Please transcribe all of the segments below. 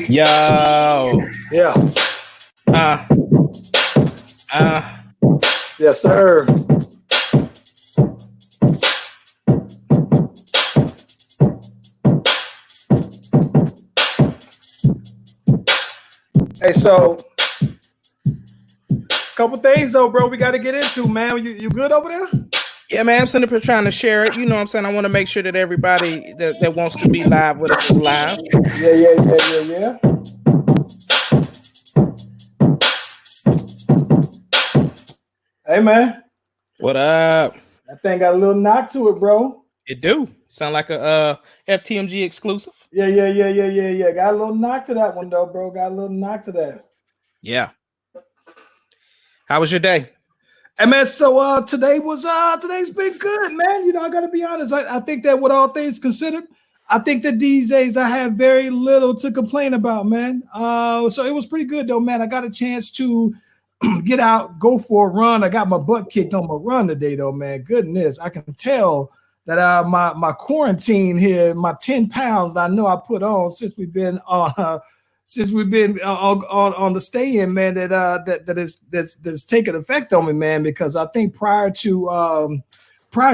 Yo. Yeah. Uh. Yes, sir. Hey, so couple things though, bro. We got to get into, man. You good over there? Yeah, man. I'm sitting up here trying to share it. You know what I'm saying? I want to make sure that everybody that wants to be live with us is live. Yeah. Hey, man. What up? That thing got a little knock to it, bro. It do. Sound like a FTMG exclusive. Yeah. Got a little knock to that one though, bro. Got a little knock to that. Yeah. How was your day? Hey, man, so today's been good, man. You know, I gotta be honest. I think that with all things considered, I think that these days I have very little to complain about, man. So it was pretty good though, man. I got a chance to get out, go for a run. I got my butt kicked on my run today, though, man. Goodness, I can tell that my quarantine here, my 10 pounds that I know I put on since we've been on on the stay-in, man, that's taken effect on me, man. Because I think prior to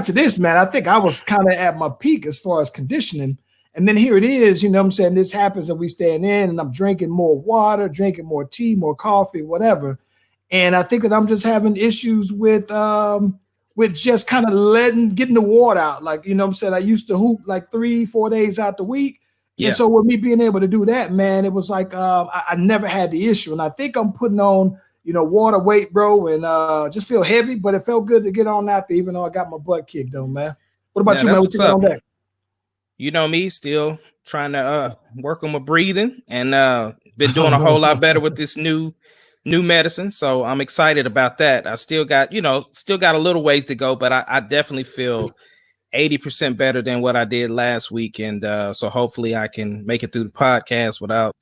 this, man, I think I was kind of at my peak as far as conditioning. And then here it is, you know what I'm saying? This happens and we staying in, and I'm drinking more water, drinking more tea, more coffee, whatever. And I think that I'm just having issues with just kind of getting the water out. Like, you know what I'm saying? I used to hoop like 3-4 days out the week. Yeah. And so with me being able to do that, man, it was like I never had the issue. And I think I'm putting on, you know, water weight, bro, and just feel heavy, but it felt good to get on out there, even though I got my butt kicked though, man. What about you, man? What's up? On that? You know me, still trying to work on my breathing, and been doing a whole lot better with this new medicine. So I'm excited about that. I still got a little ways to go, but I definitely feel 80% better than what I did last week. And so hopefully I can make it through the podcast without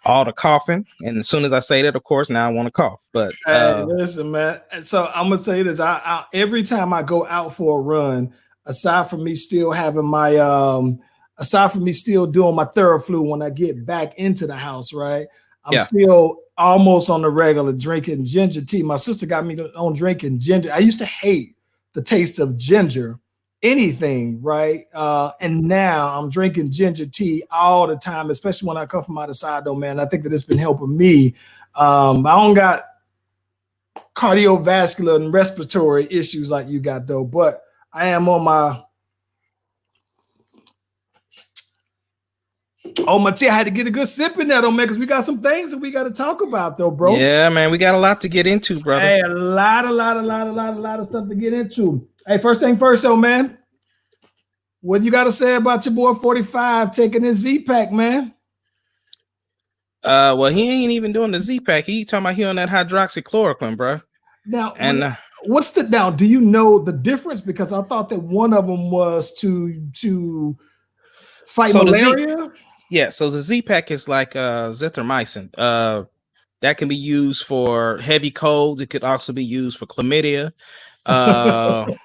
all the coughing. And as soon as I say that, of course, now I want to cough. But hey, listen, man. So I'm gonna tell you this. I every time I go out for a run, aside from me still having my aside from me still doing my Theraflu when I get back into the house, right? I'm still almost on the regular drinking ginger tea. My sister got me on drinking ginger. I used to hate the taste of ginger, anything, right? And now I'm drinking ginger tea all the time, especially when I come from out of side, though, man. I think that it's been helping me. I don't got cardiovascular and respiratory issues like you got, though, but I am on my tea. I had to get a good sip in there, though, man, because we got some things that we got to talk about, though, bro. Yeah, man, we got a lot to get into, brother. Hey, a lot of stuff to get into. Hey, first thing first, though, man. What you got to say about your boy 45 taking his Z-Pack, man? Well, he ain't even doing the Z-Pack. He talking about he on that hydroxychloroquine, bro. Now, and do you know the difference? Because I thought that one of them was to fight malaria. So the Z-Pack is like zithromycin. That can be used for heavy colds. It could also be used for chlamydia. But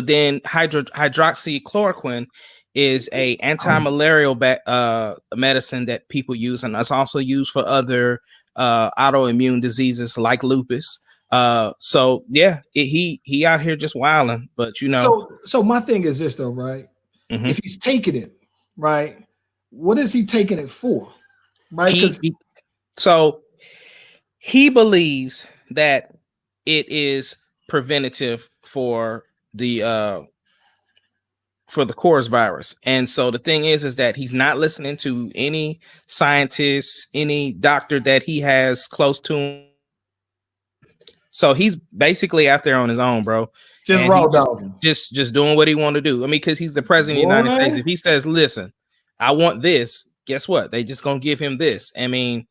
then hydroxychloroquine is a anti-malarial medicine that people use, and it's also used for other autoimmune diseases like lupus. He out here just wilding, but you know. So my thing is this though, right? Mm-hmm. If he's taking it, right, what is he taking it for? Right? So he believes that it is preventative for the Kors virus. And so the thing is that he's not listening to any scientists, any doctor that he has close to him. So he's basically out there on his own, bro. Just raw dogging. Just doing what he want to do. I mean, because he's the president of the United States. If he says, listen, I want this, guess what? They just gonna give him this. I mean,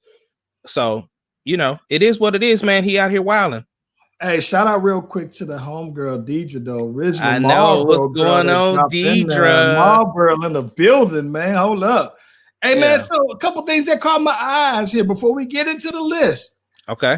so you know, it is what it is, man. He out here wilding. Hey, shout out real quick to the homegirl Deidre, though. Original I know what's going on, Deidre. Marlboro in the building, man. Hold up. Hey, man, so a couple things that caught my eyes here before we get into the list. Okay.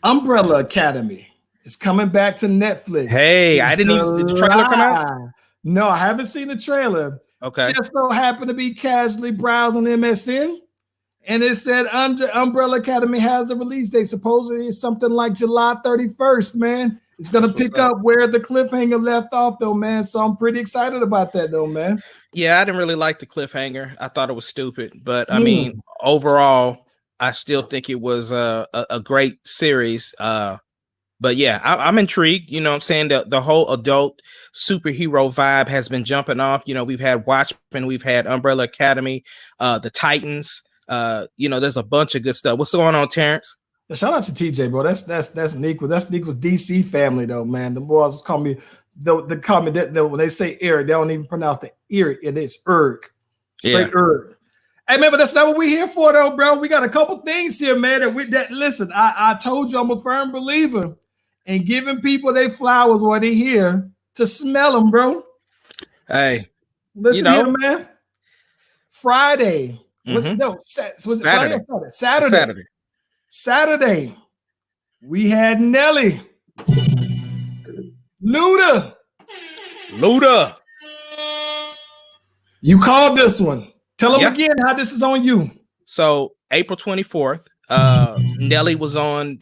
Umbrella Academy is coming back to Netflix. Hey, I didn't even. Did the trailer come out? No, I haven't seen the trailer. Okay. Just so happened to be casually browsing MSN, and it said Umbrella Academy has a release date. Supposedly it's something like July 31st, man. It's going to pick up where the cliffhanger left off, though, man. So I'm pretty excited about that, though, man. Yeah, I didn't really like the cliffhanger. I thought it was stupid. But, I mean, overall, I still think it was a great series. But, yeah, I'm intrigued. You know what I'm saying? The whole adult superhero vibe has been jumping off. You know, we've had Watchmen. We've had Umbrella Academy, the Titans. You know, there's a bunch of good stuff. What's going on, Terrence? Shout out to TJ, bro. That's Nick. That's Nick's DC family, though, man. The boys call me. They call me that when they say Eric, they don't even pronounce the Eric. It is Erg. Straight Erg. Hey, man, but that's not what we're here for, though, bro. We got a couple things here, man. Listen, I told you I'm a firm believer in giving people their flowers while they're here to smell them, bro. Hey, listen here, man. Friday. Was it Friday or Saturday? Saturday, we had Nelly. LUDA. You called this one. Tell them again how this is on you. So April 24th, Nelly was on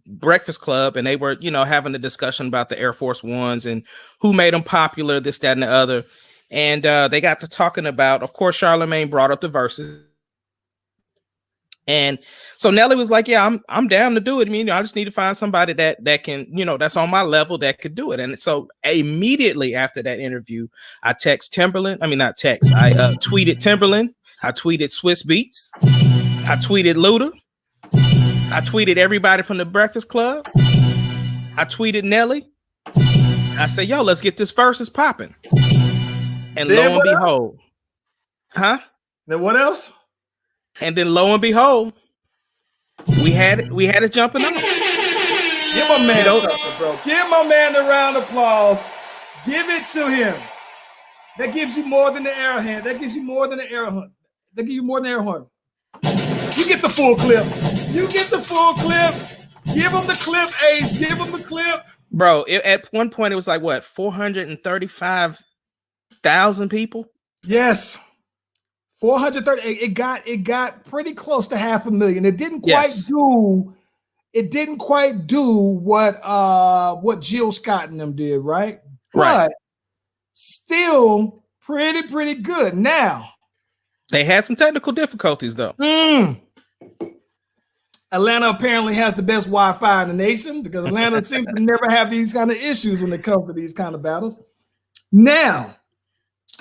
Breakfast Club, and they were, you know, having a discussion about the Air Force Ones and who made them popular, this, that, and the other. And they got to talking about, of course, Charlamagne brought up the verses. And so Nelly was like, yeah, I'm down to do it. I mean, I just need to find somebody that can, you know, that's on my level that could do it. And so immediately after that interview, I text Timberland. I mean, not text. I tweeted Timberland. I tweeted Swiss Beats. I tweeted LUDA. I tweeted everybody from the Breakfast Club. I tweeted Nelly. I said, yo, let's get this versus popping. And lo and behold, Then what else? And then lo and behold, we had it jumping up. Give my man something, bro. Give my man a round of applause. Give it to him. That gives you more than the air hand. That gives you more than the air hunt. That gives you more than the air hunt. You get the full clip. You get the full clip. Give him the clip, Ace. Give him the clip. Bro, at one point it was like what, 435,000 people? Yes. 430. It got pretty close to 500,000. It didn't quite do what Jill Scott and them did, right? But still pretty good. Now they had some technical difficulties though. Atlanta apparently has the best Wi-Fi in the nation because Atlanta seems to never have these kind of issues when it comes to these kind of battles. Now,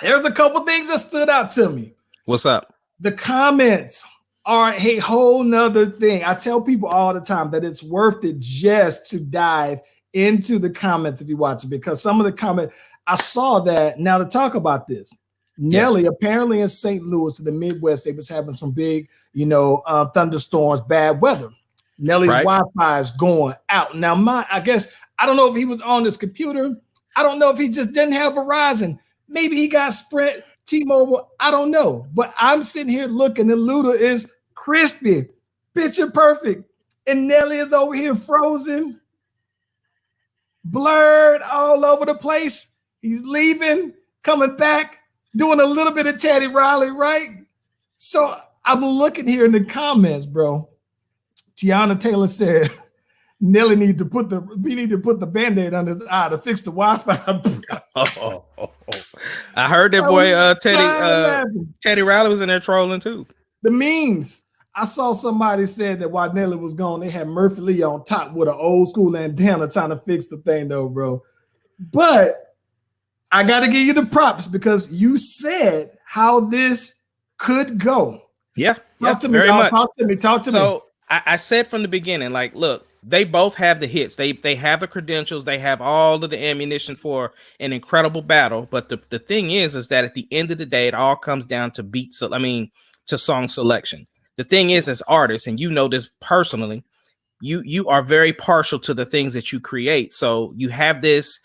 there's a couple things that stood out to me. What's up? The comments are a whole nother thing. I tell people all the time that it's worth it just to dive into the comments if you watch it, because some of the comments, I saw that. Now to talk about this, Nelly apparently in St. Louis in the Midwest, they was having some big, thunderstorms, bad weather. Nelly's Wi-Fi is going out. Now, I guess, I don't know if he was on his computer. I don't know if he just didn't have Verizon. Maybe he got Sprint, T-Mobile, I don't know. But I'm sitting here looking, and LUDA is crispy, picture perfect. And Nelly is over here frozen, blurred all over the place. He's leaving, coming back, doing a little bit of Teddy Riley, right? So I'm looking here in the comments, bro. Tiana Taylor said, Nelly need to put the Band-Aid on his eye to fix the Wi-Fi. I heard that boy Teddy Riley was in there trolling too. The memes. I saw somebody said that while Nelly was gone, they had Murphy Lee on top with an old school antenna trying to fix the thing though, bro. But I got to give you the props because you said how this could go. Yeah, talk to me, very much. Talk to me. So I said from the beginning, like, look, they both have the hits. They have the credentials. They have all of the ammunition for an incredible battle. But the thing is that at the end of the day, it all comes down to to song selection. The thing is, as artists, and you know this personally, you are very partial to the things that you create. So you have this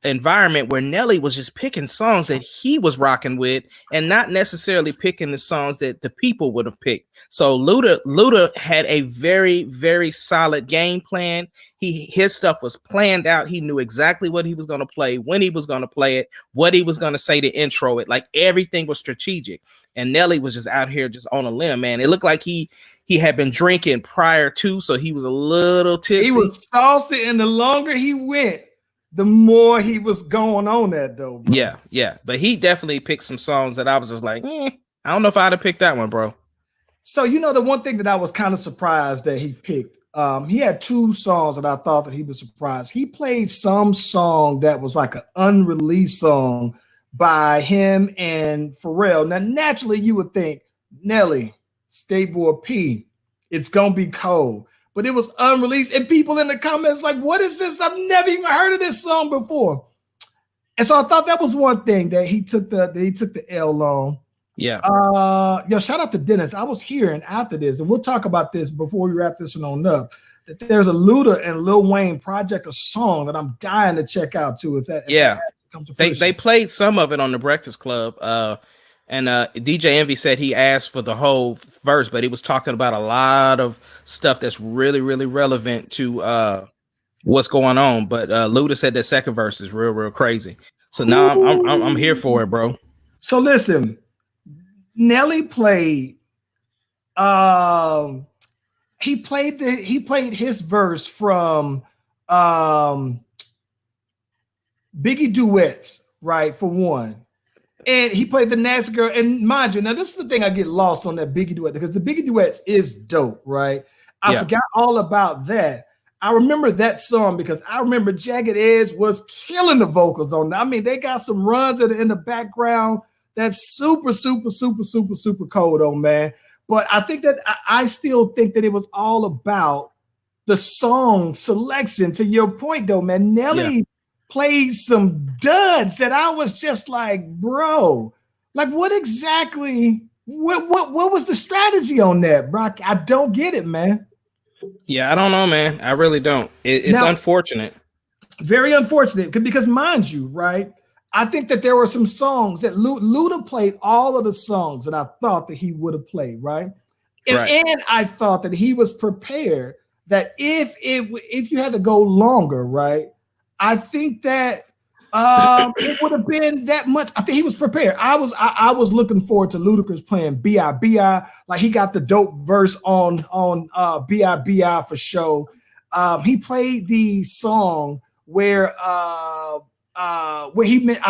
environment where Nelly was just picking songs that he was rocking with and not necessarily picking the songs that the people would have picked. So LUDA had a very, very solid game plan. his stuff was planned out. He knew exactly what he was going to play, when he was going to play it, what he was going to say to intro it. Like everything was strategic. And Nelly was just out here just on a limb, man. It looked like he had been drinking prior to, so he was a little tipsy. He was saucy, and the longer he went, the more he was going on that though, bro. Yeah. But he definitely picked some songs that I was just like, I don't know if I'd have picked that one, bro. So, you know, the one thing that I was kind of surprised that he picked, he had 2 songs that I thought that he was surprised. He played some song that was like an unreleased song by him and Pharrell. Now, naturally, you would think, Nelly, Skateboard P, it's gonna be cold. But it was unreleased, and people in the comments like, what is this? I've never even heard of this song before. And so I thought that was one thing that he took the L on. Yeah. Yo, shout out to Dennis. I was hearing after this, and we'll talk about this before we wrap this one on up, that there's a Luda and Lil Wayne project, a song that I'm dying to check out too. If that comes to fruition. They played some of it on the Breakfast Club. And DJ Envy said he asked for the whole verse, but he was talking about a lot of stuff that's really, really relevant to what's going on. But Luda said that second verse is real, real crazy. So now I'm here for it, bro. So listen, Nelly played. He played his verse from Biggie duets, right? For one. And he played the Nasty Girl. And mind you, now this is the thing I get lost on that Biggie duet, because the Biggie duets is dope, right? I forgot all about that. I remember that song because I remember Jagged Edge was killing the vocals on that. I mean, they got some runs in the background that's super, super, super, super, super cold on, man. But I think that I still think that it was all about the song selection. To your point, though, man, Nelly played some duds that I was just like, bro, like what exactly, what was the strategy on that, bro? I don't get it, man. Yeah, I don't know, man. I really don't. It's unfortunate. Very unfortunate, because mind you, right, I think that there were some songs that Luda played all of the songs that I thought that he would have played, right? And I thought that he was prepared that if you had to go longer, right, I think that it would have been that much. I think he was prepared. I was looking forward to Ludacris playing B.I.B.I. Like he got the dope verse on B.I.B.I. for show. He played the song where I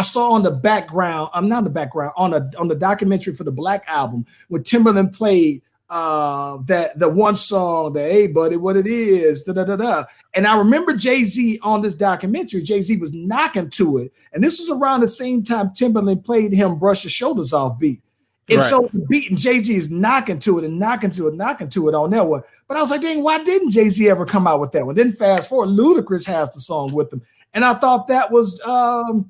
saw on the background. I'm not in the background on the documentary for the Black album when Timberland played the one song, the "Hey Buddy, What It Is," da da da da. And I remember Jay-Z on this documentary. Jay-Z was knocking to it, and this was around the same time Timberland played him "Brush Your Shoulders Off" beat. And so the beat and Jay-Z is knocking to it and knocking to it on that one. But I was like, dang, why didn't Jay-Z ever come out with that one? Then fast forward, Ludacris has the song with him, and I thought that was dope.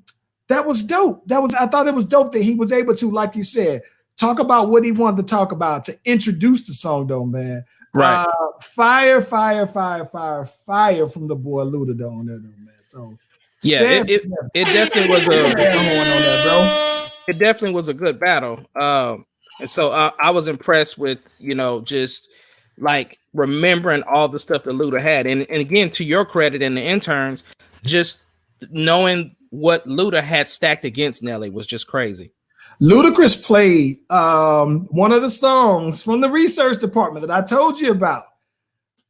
I thought it was dope that he was able to, like you said, talk about what he wanted to talk about to introduce the song, though, man. Right. Fire from the boy Luda, though, on there, though, man. So yeah, it definitely was it definitely was a good battle. And so I was impressed with, just like remembering all the stuff that Luda had. And again, to your credit and the interns, just knowing what Luda had stacked against Nelly was just crazy. Ludacris played one of the songs from the research department that I told you about.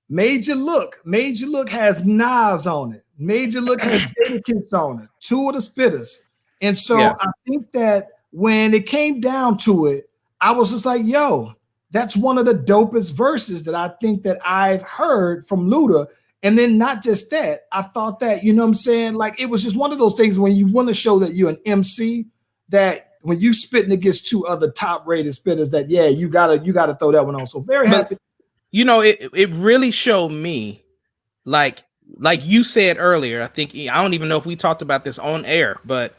Made You Look. Made You Look has Nas on it. Made You Look has Jadakiss on it. 2 of the spitters. And so I think that when it came down to it, I was just like, yo, that's one of the dopest verses that I think that I've heard from Luda. And then not just that, I thought that, you know what I'm saying? Like, it was just one of those things when you want to show that you're an MC, that when you spitting against 2 other top rated spitters, that you gotta throw that one on. So very happy. It really showed me, like you said earlier, I don't even know if we talked about this on air, but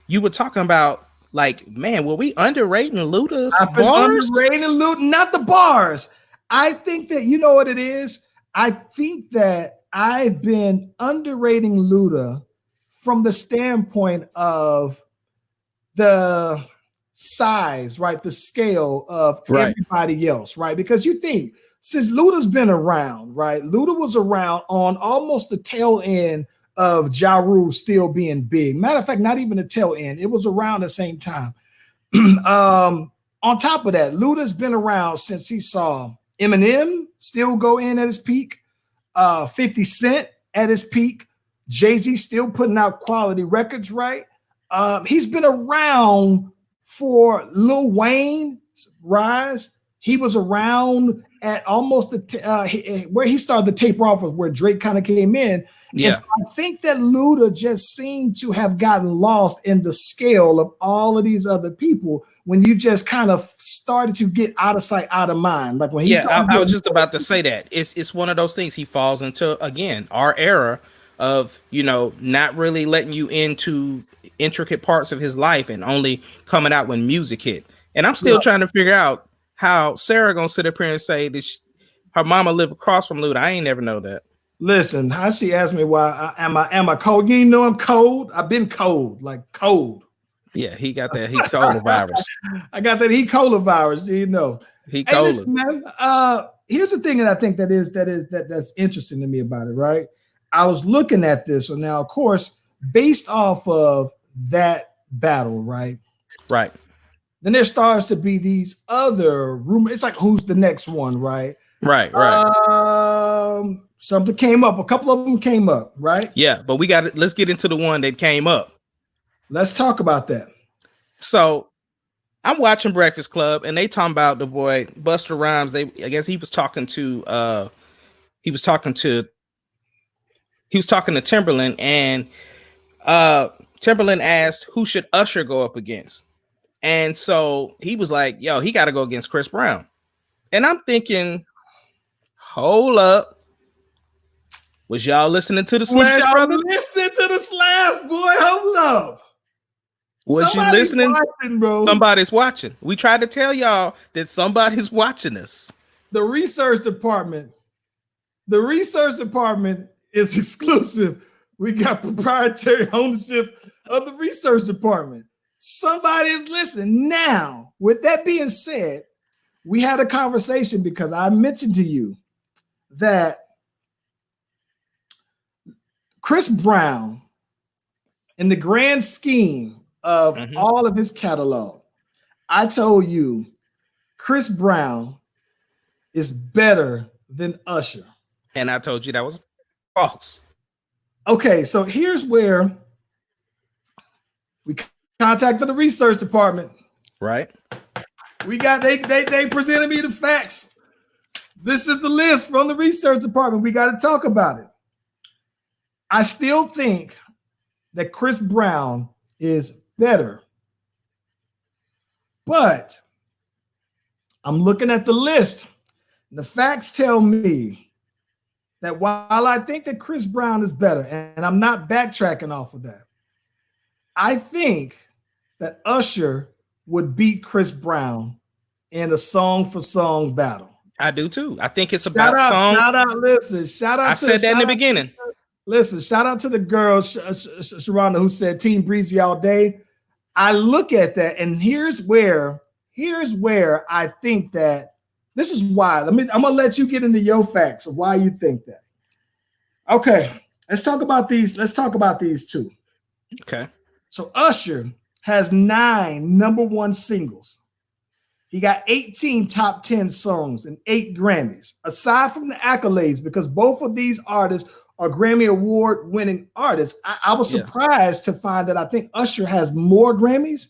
you were talking about, like, man, were we underrating Luda's bars? Underrating Luda, not the bars. I think that, you know what it is? I think that I've been underrating Luda from the standpoint of the size, right? The scale of everybody else, right? Because you think since Luda's been around, right? Luda was around on almost the tail end of Ja Rule still being big. Matter of fact, not even the tail end. It was around the same time. On top of that, Luda's been around since he saw Eminem still go in at his peak, 50 Cent at his peak, Jay-Z still putting out quality records, right? He's been around for Lil Wayne's rise. He was around at almost where he started the taper off was where Drake kind of came in. Yeah. And so I think that Luda just seemed to have gotten lost in the scale of all of these other people when you just kind of started to get out of sight, out of mind. Like when he I was just about to say that. It's one of those things he falls into, again, our era of, you know, not really letting you into intricate parts of his life and only coming out when music hit. And I'm still trying to figure out how Sarah gonna sit up here and say that her mama lived across from Luda. I ain't never know that. Listen, how she asked me why am I cold? You know I'm cold. I've been cold, like cold. Yeah, he got that heat cola virus. I got that heat cola virus, you know. Heat cola. Listen, man, here's the thing that I think that's interesting to me about it, right? I was looking at this, so now, of course, based off of that battle, right? Right. Then there starts to be these other rumors. It's like, who's the next one, right? Right. Something came up. A couple of them came up, right? Yeah, but let's get into the one that came up. Let's talk about that. So I'm watching Breakfast Club and they talking about the boy Busta Rhymes. I guess he was talking to Timberland, and Timberland asked who should Usher go up against. And so he was like, yo, he got to go against Chris Brown. And I'm thinking, hold up. Was y'all listening to the Slash Brothers? Listening to the Slash, boy. Hold up. Was you listening? Watching, bro. Somebody's watching. We tried to tell y'all that somebody's watching us. The research department is exclusive. We got proprietary ownership of the research department. Somebody is listening. Now, with that being said, we had a conversation because I mentioned to you that Chris Brown, in the grand scheme of all of his catalog, I told you Chris Brown is better than Usher. And I told you that was false. Okay, so here's where we contacted the research department. Right. We got they presented me the facts. This is the list from the research department. We got to talk about it. I still think that Chris Brown is better, but I'm looking at the list. And the facts tell me that while I think that Chris Brown is better, and I'm not backtracking off of that, I think that Usher would beat Chris Brown in a song-for-song battle. I do too. I think it's about song. Shout out, listen. Shout out. I said that in the beginning. Listen, shout out to the girl, Sharonda, who said Team Breezy all day. I look at that, and here's where I think that this is why. I'm gonna let you get into your facts of why you think that. Okay, let's talk about these. Let's talk about these two. Okay. So Usher has 9 #1 singles. He got 18 top 10 songs and 8 Grammys. Aside from the accolades, because both of these artists are Grammy Award winning artists, I was surprised to find that I think Usher has more Grammys,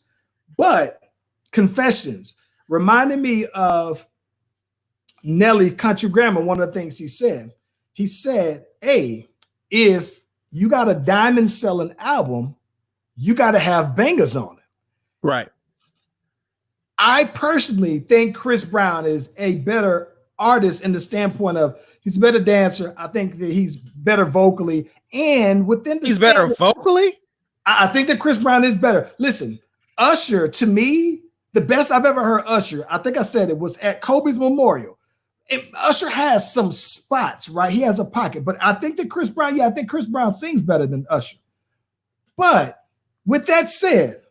but Confessions reminded me of Nelly Country Grammar. One of the things he said, hey, if you got a diamond selling album, you got to have bangers on it. Right. I personally think Chris Brown is a better artist in the standpoint of he's a better dancer. I think that he's better vocally, and within the better vocally. I think that Chris Brown is better. Listen, Usher, to me, the best I've ever heard Usher, I think I said it was at Kobe's Memorial. And Usher has some spots, right? He has a pocket, but I think that Chris Brown sings better than Usher. But with that said,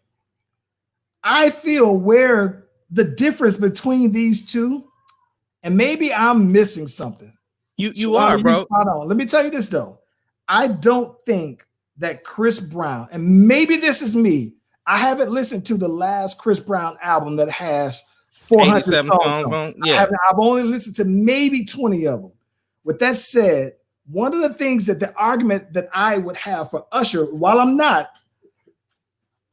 I feel where the difference between these two and maybe I'm missing something. You are, bro. Spot on. Let me tell you this though. I don't think that Chris Brown, and maybe this is me, I haven't listened to the last Chris Brown album that has 400 songs on. Yeah. I've only listened to maybe 20 of them. With that said, one of the things that the argument that I would have for Usher, while I'm not,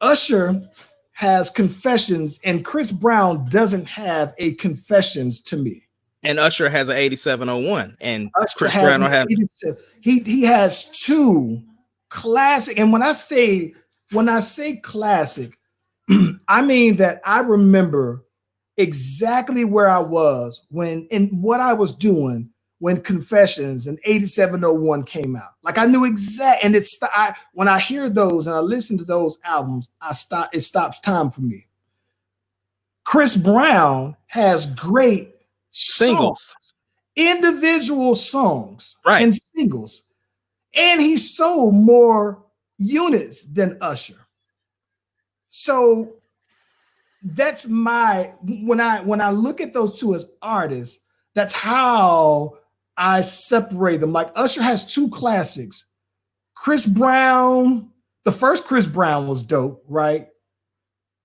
Usher has Confessions and Chris Brown doesn't have a Confessions to me. And Usher has an 8701 and Usher Chris Brown don't have. He has two classic. And when I say classic, I mean that I remember exactly where I was when and what I was doing when Confessions and 8701 came out. Like I knew exact, and when I hear those and I listen to those albums, it stops time for me. Chris Brown has great singles, individual songs, right, and singles, and he sold more units than Usher. So that's when I look at those two as artists, that's how I separate them. Like Usher has two classics. Chris Brown, the first Chris Brown was dope, right?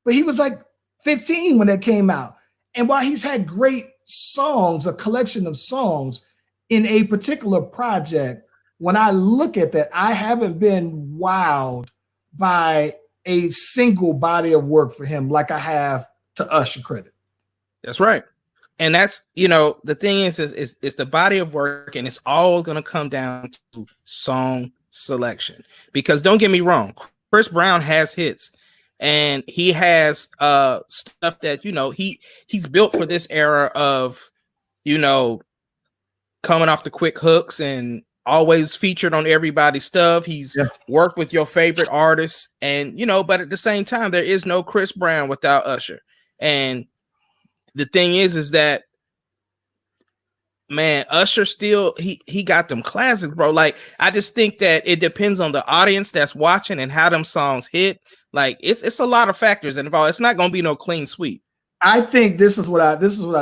But he was like 15 when it came out. And while he's had great songs, a collection of songs in a particular project, when I look at that, I haven't been wowed by a single body of work for him like I have to Usher credit. That's right. And that's, the thing is it's the body of work, and it's all going to come down to song selection. Because don't get me wrong, Chris Brown has hits, and he has stuff that, he's built for this era of, coming off the quick hooks and always featured on everybody's stuff. He's worked with your favorite artists, and, but at the same time, there is no Chris Brown without Usher. And the thing is that, man, Usher still, he got them classics, bro. Like, I just think that it depends on the audience that's watching and how them songs hit. Like, it's a lot of factors involved. It's not going to be no clean sweep. I think this is what I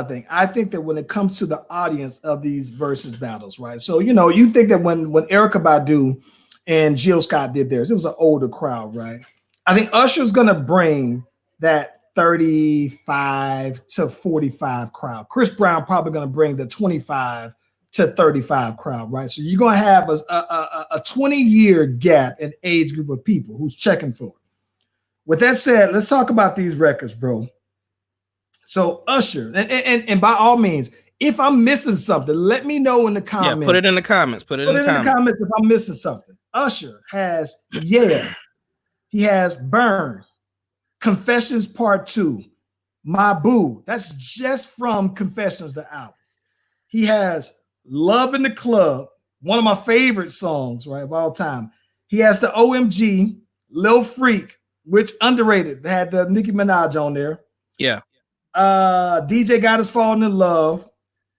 think. I think that when it comes to the audience of these versus battles, right? So, you think that when Erykah Badu and Jill Scott did theirs, it was an older crowd, right? I think Usher's going to bring that 35 to 45 crowd. Chris Brown probably going to bring the 25 to 35 crowd, right? So you're going to have a 20-year gap in age group of people who's checking for it. With that said, let's talk about these records, bro. So Usher, and by all means, if I'm missing something, let me know in the comments. Yeah, put it in the comments. Put it in the comments if I'm missing something. Usher has Yeah. He has Burn. Confessions Part 2, My Boo. That's just from Confessions, the album. He has Love in the Club, one of my favorite songs, right, of all time. He has the OMG, Lil Freak, which underrated. They had the Nicki Minaj on there. Yeah. DJ Got Us Falling in Love.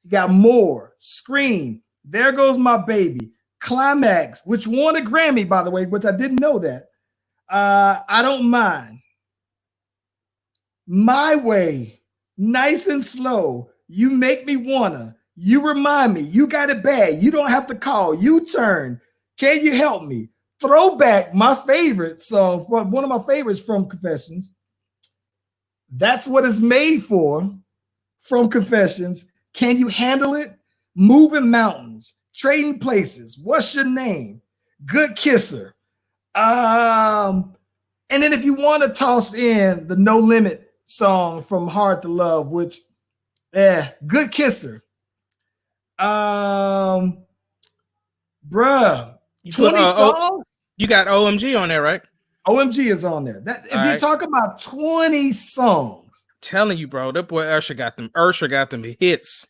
You got More, Scream, There Goes My Baby, Climax, which won a Grammy, by the way, which I didn't know that. I Don't Mind. My Way, Nice and Slow, You Make Me Wanna, You Remind Me, You Got It Bad, You Don't Have to Call, U-Turn, Can You Help Me, Throwback, my favorite song, one of my favorites from Confessions, That's What It's Made For, from Confessions, Can You Handle It, Moving Mountains, Trading Places, What's Your Name, Good Kisser, and then if you want to toss in the No Limit song from Hard to Love, which, Good Kisser. Bruh, 20 songs? You got OMG on there, right? OMG is on there. If you talk about 20 songs. Telling you, bro, that boy Usher got them hits.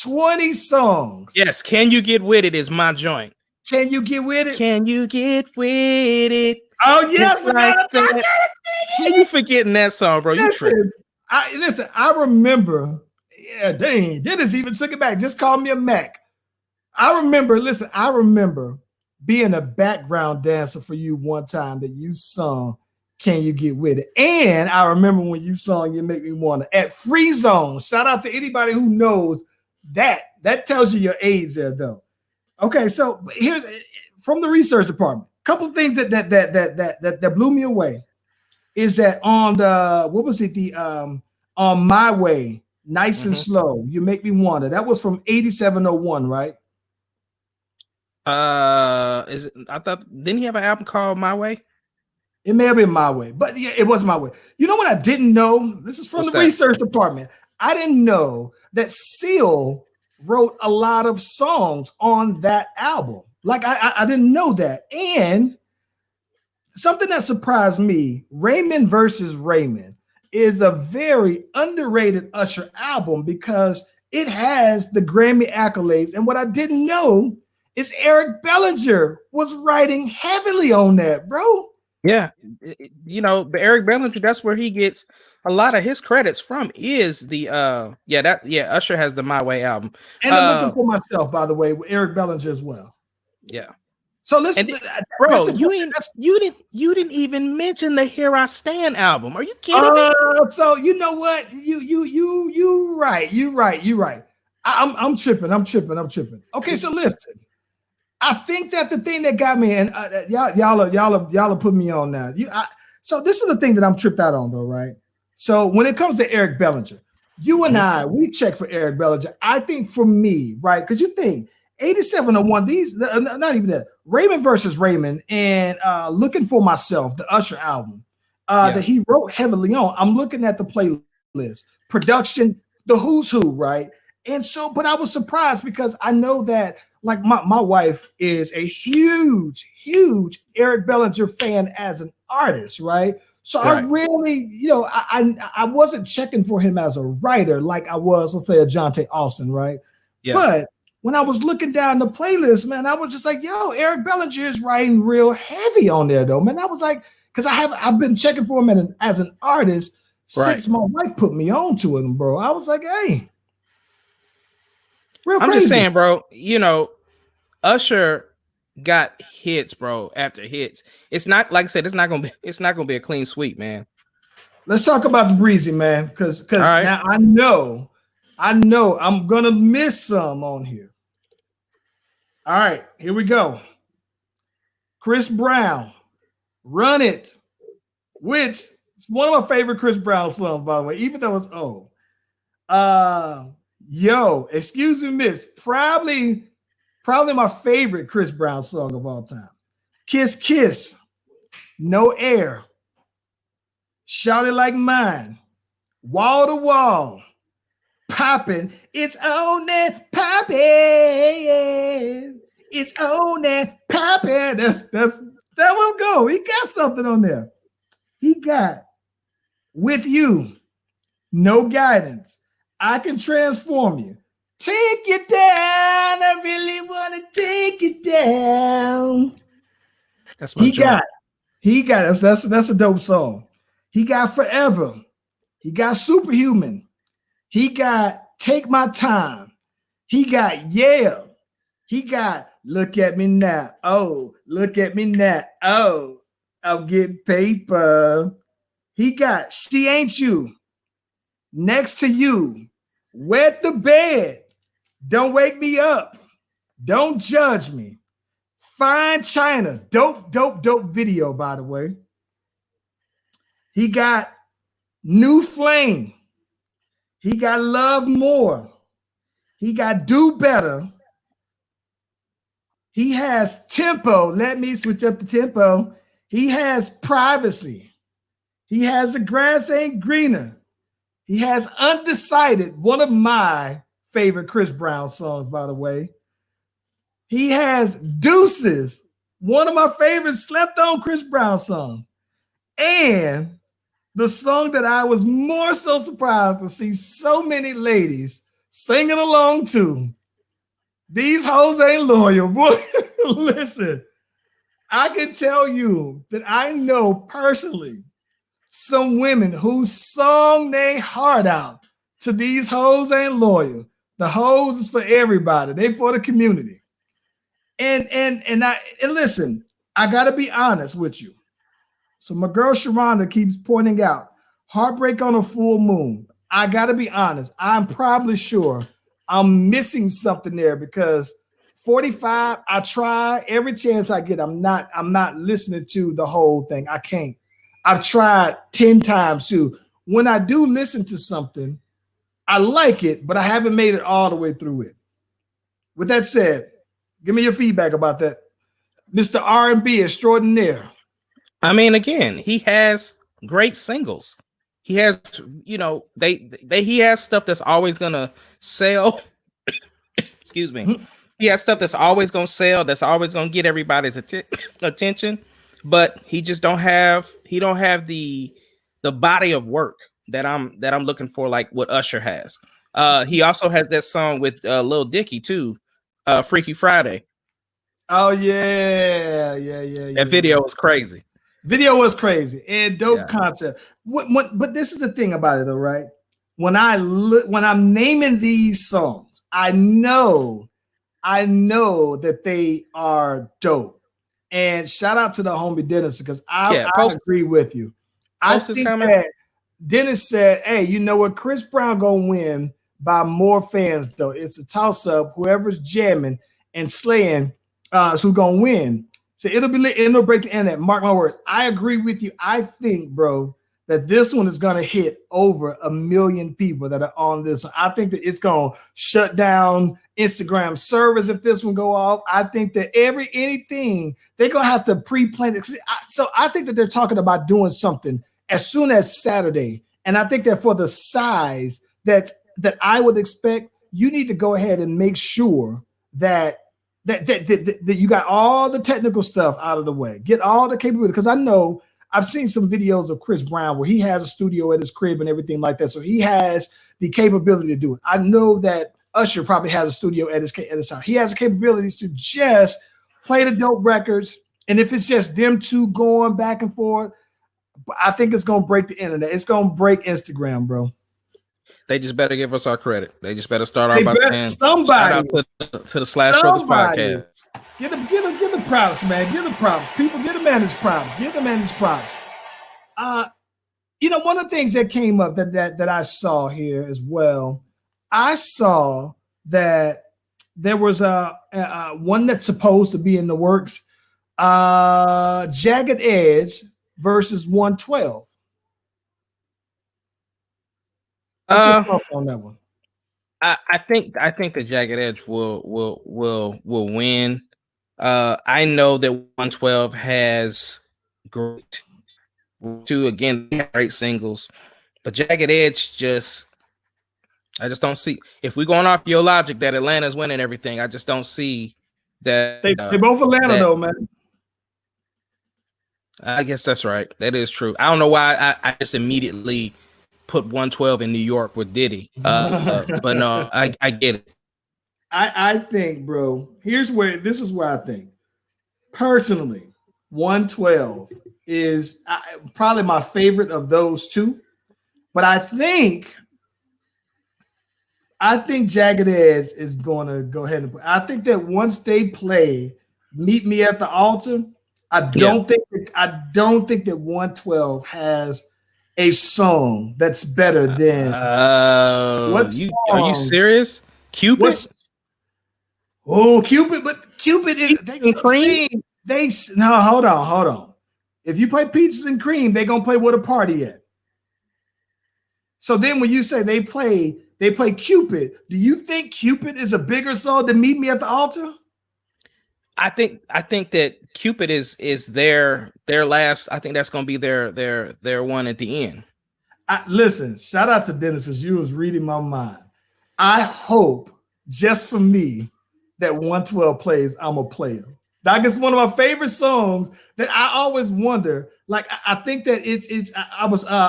20 songs. Yes, Can You Get With It is my joint. Can you get with it? Can you get with it? Oh, yes. How you forgetting that song, bro? You tripping. I remember. Yeah, dang. Dennis even took it back. Just call me a Mac. I remember being a background dancer for you one time that you sung Can You Get With It? And I remember when you sung You Make Me Wanna at Free Zone. Shout out to anybody who knows That tells you your age there, though. Okay, so here's from the research department. A couple of things that blew me away is that on the what was it the on My Way, Nice and Slow, You Make Me Wonder. That was from 8701, right? Is it, I thought didn't he have an album called My Way? It may have been My Way, but yeah, it was My Way. You know what I didn't know? This is from the research department. I didn't know that Seal wrote a lot of songs on that album. Like I didn't know that. And something that surprised me, Raymond versus Raymond is a very underrated Usher album because it has the Grammy accolades. And what I didn't know is Eric Bellinger was writing heavily on that, bro. Yeah, you know, the Eric Bellinger, that's where he gets a lot of his credits from is the Usher has the My Way album. And I'm Looking for Myself, by the way, with Eric Bellinger as well. Yeah. So listen, bro, you didn't even mention the Here I Stand album. Are you kidding me? So you know what? You right. I'm tripping. Okay, so listen. I think that the thing that got me, and y'all put me on now. So this is the thing that I'm tripped out on, though, right? So when it comes to Eric Bellinger, you and I, we check for Eric Bellinger. I think for me, right? Because you think 8701, these not even that. Raymond versus Raymond and Looking for Myself, the Usher album that he wrote heavily on. I'm looking at the playlist, production, the who's who, right? And so, but I was surprised because I know that like my wife is a huge Eric Bellinger fan as an artist, right? So I really, you know, I wasn't checking for him as a writer like I was, let's say, a Jonte Austin, right? Yeah. But when I was looking down the playlist, man, I was just like, yo, Eric Bellinger is writing real heavy on there, though, man. I was like, because I've been checking for him as an artist since my wife put me on to him, bro. I was like, hey. I'm just saying, bro, you know, Usher got hits, bro, after hits. It's not like I said, it's not gonna be a clean sweep, man. Let's talk about the Breezy, man, because now I know I'm gonna miss some on here. All right, here we go. Chris Brown, Run It, which is one of my favorite Chris Brown songs, by the way, even though it's old. Yo, excuse me, miss. Probably my favorite Chris Brown song of all time. Kiss Kiss, No Air, Shout It Like Mine, Wall to Wall, Poppin', It's On and Poppin', It's On and Poppin'. That will go. He got something on there. He got With You, No Guidance, I Can Transform You, Take You Down, I Really Want to Take You Down. That's my he got that's a dope song. He got Forever. He got Superhuman. He got Take My Time. He got Yeah. He got Look at Me Now. Oh, look at me now. Oh, I'm getting paper. He got She Ain't You, Next to You, Wet the Bed, Don't Wake Me Up, Don't Judge Me, Fine China, dope video, by the way. He got New Flame. He got Love More. He got Do Better. He has Tempo. Let me switch up the tempo. He has Privacy. He has The Grass Ain't Greener. He has Undecided, one of my favorite Chris Brown songs, by the way. He has Deuces, one of my favorite slept on Chris Brown songs. And the song that I was more so surprised to see so many ladies singing along to, These Hoes Ain't Loyal. Boy, listen, I can tell you that I know personally some women who sung their heart out to These Hoes Ain't Loyal. The hoes is for everybody. They for the community. And listen, I gotta be honest with you. So my girl Sharonda keeps pointing out Heartbreak on a Full Moon. I gotta be honest. I'm probably sure I'm missing something there because 45, I try every chance I get. I'm not listening to the whole thing. I can't. I've tried 10 times too. When I do listen to something, I like it, but I haven't made it all the way through it. With that said, give me your feedback about that, Mr. R&B extraordinaire. I mean, again, he has great singles. He has, you know, he has stuff that's always gonna sell. Excuse me. He has stuff that's always gonna sell. That's always gonna get everybody's attention. But he just don't have the body of work that I'm looking for, like what Usher has. He also has that song with Lil Dicky too, Freaky Friday. Oh yeah. That video was crazy. Video was crazy and dope concept. But this is the thing about it though, right? When I'm naming these songs, I know that they are dope. And shout out to the homie Dennis because I agree with you. I think that Dennis said, hey, you know what? Chris Brown gonna win by more fans though. It's a toss-up. Whoever's jamming and slaying is who's gonna win. So it'll break the internet. Mark my words. I agree with you. I think, bro, that this one is going to hit over 1 million people that are on this one. I think that it's going to shut down Instagram servers if this one go off. I think that anything, they're going to have to pre-plan it. So I think that they're talking about doing something as soon as Saturday. And I think that for the size that I would expect, you need to go ahead and make sure that you got all the technical stuff out of the way. Get all the capability. Because I know I've seen some videos of Chris Brown where he has a studio at his crib and everything like that. So he has the capability to do it. I know that Usher probably has a studio at his house. He has the capabilities to just play the dope records. And if it's just them two going back and forth, I think it's going to break the internet. It's going to break Instagram, bro. They just better give us our credit. They just better start off by saying somebody shout out to the Slash Brothers podcast. Give the props, man. Give the props. People, give the man his props. Give the man his props. You know, one of the things that came up that I saw here as well, I saw that there was a one that's supposed to be in the works, Jagged Edge versus 112. What's your thoughts on that one? I think the Jagged Edge will win. I know that 112 has great singles, but Jagged Edge I just don't see. If we're going off your logic that Atlanta's winning everything, I just don't see that. They both Atlanta though, man. I guess that's right. That is true. I don't know why I just immediately put 112 in New York with Diddy. But no, I get it. I think, bro, this is where I think. Personally, 112 is probably my favorite of those two. But I think Jagged Edge is going to go ahead and play. I think that once they play Meet Me at the Altar, I don't think that 112 has a song that's better than are you serious? Cupid? Cupid, but Cupid is hold on. If you play Peaches and Cream, they're gonna play Where the Party At. So then when you say they play Cupid, do you think Cupid is a bigger song than Meet Me at the Altar? I think that Cupid is their last. I think that's going to be their one at the end. Listen, shout out to Dennis because you was reading my mind. I hope just for me that 112 plays I'm a Player. That is one of my favorite songs that I always wonder. Like I think that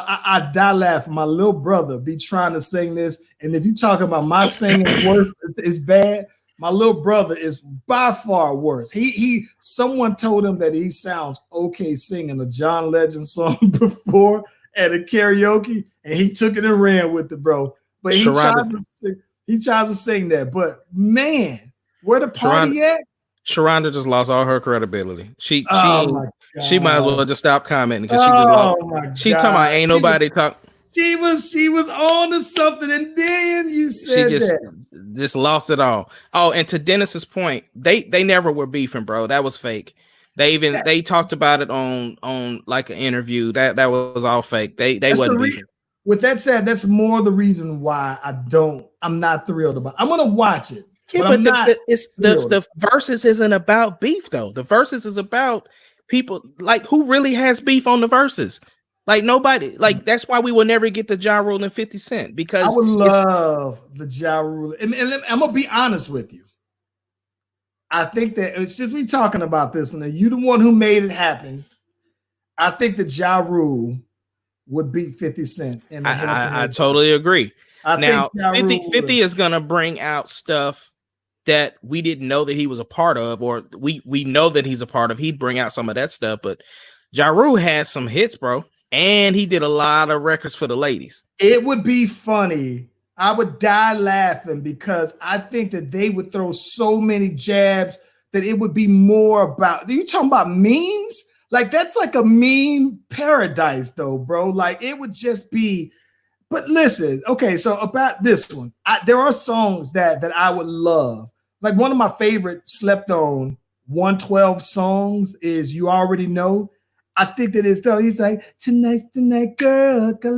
I die laughing. My little brother be trying to sing this, and if you talk about my singing worse, it's bad. My little brother is by far worse. Someone told him that he sounds okay singing a John Legend song before at a karaoke, and he took it and ran with it, bro. But he tried to sing that. But man, Where the Party At? Sharonda just lost all her credibility. She might as well just stop commenting because she just lost. She talking about ain't nobody talk. She was on to something, and then you said She that. just lost it all. Oh, and to Dennis's point, they never were beefing, bro. That was fake. They talked about it on like an interview. That was all fake. They wasn't beefing. With that said, that's more the reason why I'm not thrilled about it. I'm gonna watch it. Yeah, but the versus isn't about beef though. The versus is about people like who really has beef on the versus. Like nobody, like that's why we will never get the Ja Rule and 50 Cent, because I would love the Ja Rule. And I'm gonna be honest with you. I think that since we talking about this, and you the one who made it happen, I think that Ja Rule would beat 50 Cent. And I totally agree. Now, 50 is gonna bring out stuff that we didn't know that he was a part of, or we know that he's a part of. He'd bring out some of that stuff, but Ja Rule had some hits, bro. And he did a lot of records for the ladies. It would be funny. I would die laughing because I think that they would throw so many jabs that it would be more about. You talking about memes? Like that's like a meme paradise, though, bro. Like it would just be. But listen, okay. So about this one, there are songs that I would love. Like one of my favorite slept on 112 songs is "You Already Know." I think that it's he's like tonight, girl. Dope.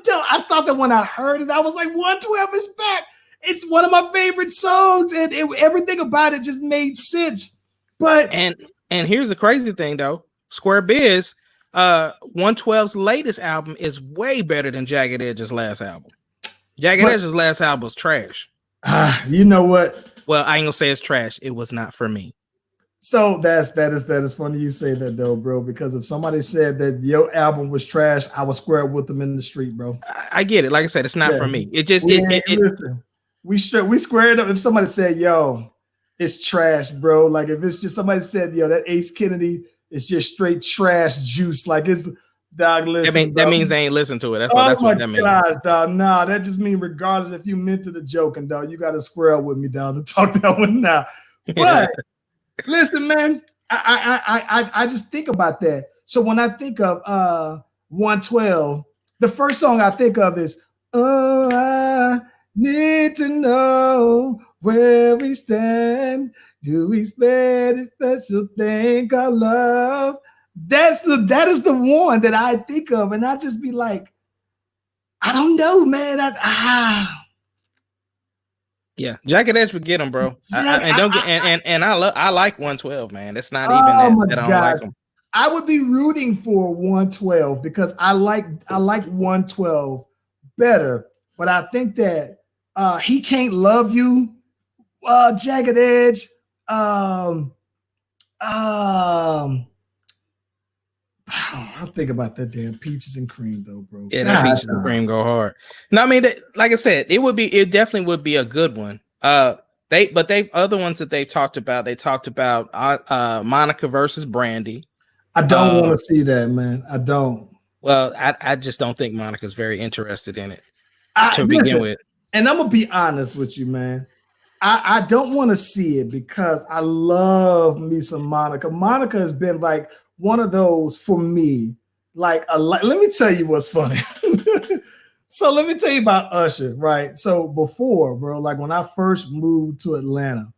I thought that when I heard it, I was like, 112 is back. It's one of my favorite songs, and everything about it just made sense. But and here's the crazy thing though, Square Biz, 112's latest album is way better than Jagged Edge's last album. Jagged Edge's last album was trash. You know what? Well, I ain't gonna say it's trash. It was not for me. So that is funny you say that though, bro. Because if somebody said that your album was trash, I would square with them in the street, bro. I get it. Like I said, it's not for me. It just listen. We squared up. If somebody said, "Yo, it's trash, bro," like if it's just somebody said, "Yo, that Ace Kennedy is just straight trash juice," like it's dog. Listen, that means they ain't listen to it. That's what that means. Gosh, dog. Nah, that just means regardless if you meant to the joking, dog, you got to square up with me, dog, to talk that one now. But listen, man, I just think about that. So when I think of 112, the first song I think of is "Oh, I Need to Know Where We Stand. Do we spare this special thing called love?" That is the one that I think of, and I just be like, I don't know, man. Yeah, Jagged Edge would get him, bro. I like 112, man. It's not even that I don't like him. I would be rooting for 112 because I like 112 better, but I think that He Can't Love You, Jagged Edge, I'll think about that damn Peaches and Cream though, bro. Yeah, that Peaches and Cream go hard. No, I mean, like I said, it definitely would be a good one. Other ones that they talked about Monica versus Brandy. I don't want to see that, man. I don't. Well, I just don't think Monica's very interested in it to begin with. And I'm gonna be honest with you, man. I don't want to see it because I love me some Monica. Monica has been like one of those for me. Let me tell you what's funny. So let me tell you about Usher, right? So before, bro, like when I first moved to Atlanta,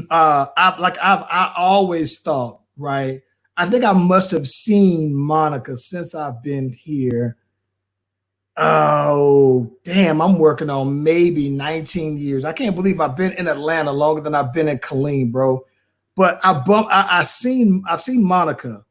I always thought, right? I think I must have seen Monica since I've been here. Oh, damn, I'm working on maybe 19 years. I can't believe I've been in Atlanta longer than I've been in Killeen, bro. But I've seen Monica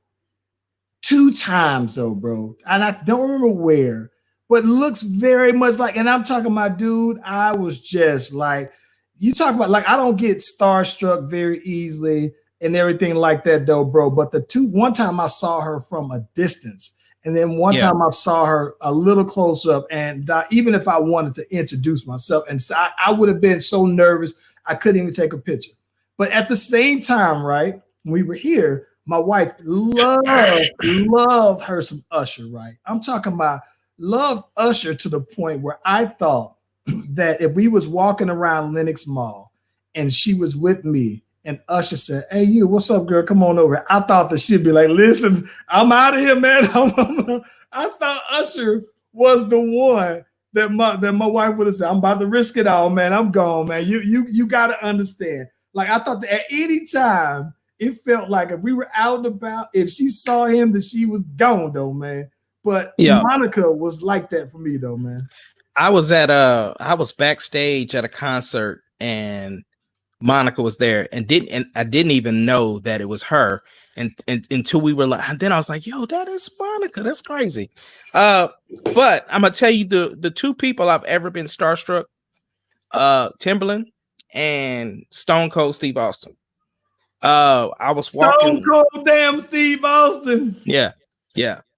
2 times though, bro. And I don't remember where, but looks very much like, and I'm talking about, dude, I was just like, you talk about, like, I don't get starstruck very easily and everything like that though, bro. But one time I saw her from a distance. And then one time I saw her a little close up, and even if I wanted to introduce myself, and so I would have been so nervous, I couldn't even take a picture. But at the same time, right, when we were here, my wife loved her some Usher, right? I'm talking about loved Usher to the point where I thought that if we was walking around Lenox Mall and she was with me And Usher said, "Hey, you, what's up, girl? Come on over." I thought that she'd be like, "Listen, I'm out of here, man." I thought Usher was the one that my wife would have said, "I'm about to risk it all, man. I'm gone, man. You got to understand." Like I thought that at any time it felt like if we were out and about, if she saw him, that she was gone, though, man. But Yeah. Monica was like that for me, though, man. I was backstage at a concert and Monica was there and I didn't even know that it was her and until we were like, and then I was like, yo, that is Monica. That's crazy. But I'm gonna tell you the two people I've ever been starstruck, Timberland and Stone Cold Steve Austin. I was walking. Stone Cold damn Steve Austin. Yeah.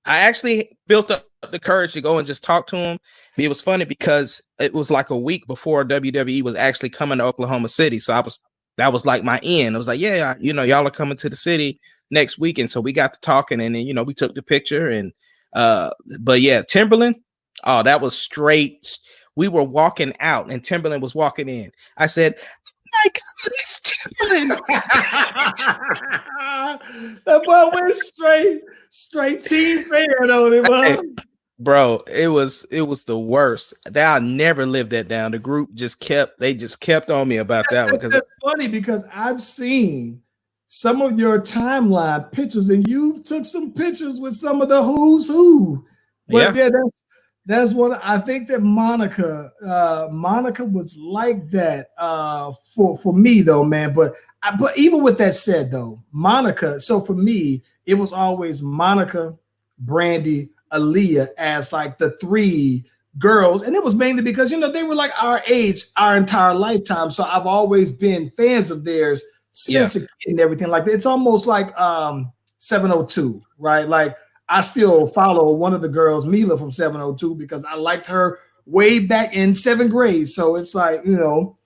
I actually built up the courage to go and just talk to him. It was funny because it was like a week before WWE was actually coming to Oklahoma City. So that was like my end. I was like, yeah, y'all are coming to the city next weekend. So we got to talking and then, we took the picture and, but yeah, Timberland. Oh, that was straight. We were walking out and Timberland was walking in. I said, my God, it's Timberland. That boy went straight team fan on it, man. Bro, it was the worst. I'll never live that down. The group just kept on me about that one. Because it's funny because I've seen some of your timeline pictures, and you took some pictures with some of the who's who. But yeah, that's what I think that Monica was like that for me though, man. But even with that said though, Monica. So for me, it was always Monica, Brandy, Aaliyah as like the three girls, and it was mainly because they were like our age, our entire lifetime. So I've always been fans of theirs since a kid and everything like that. It's almost like 702, right? Like I still follow one of the girls, Mila from 702, because I liked her way back in 7th grade. So it's like but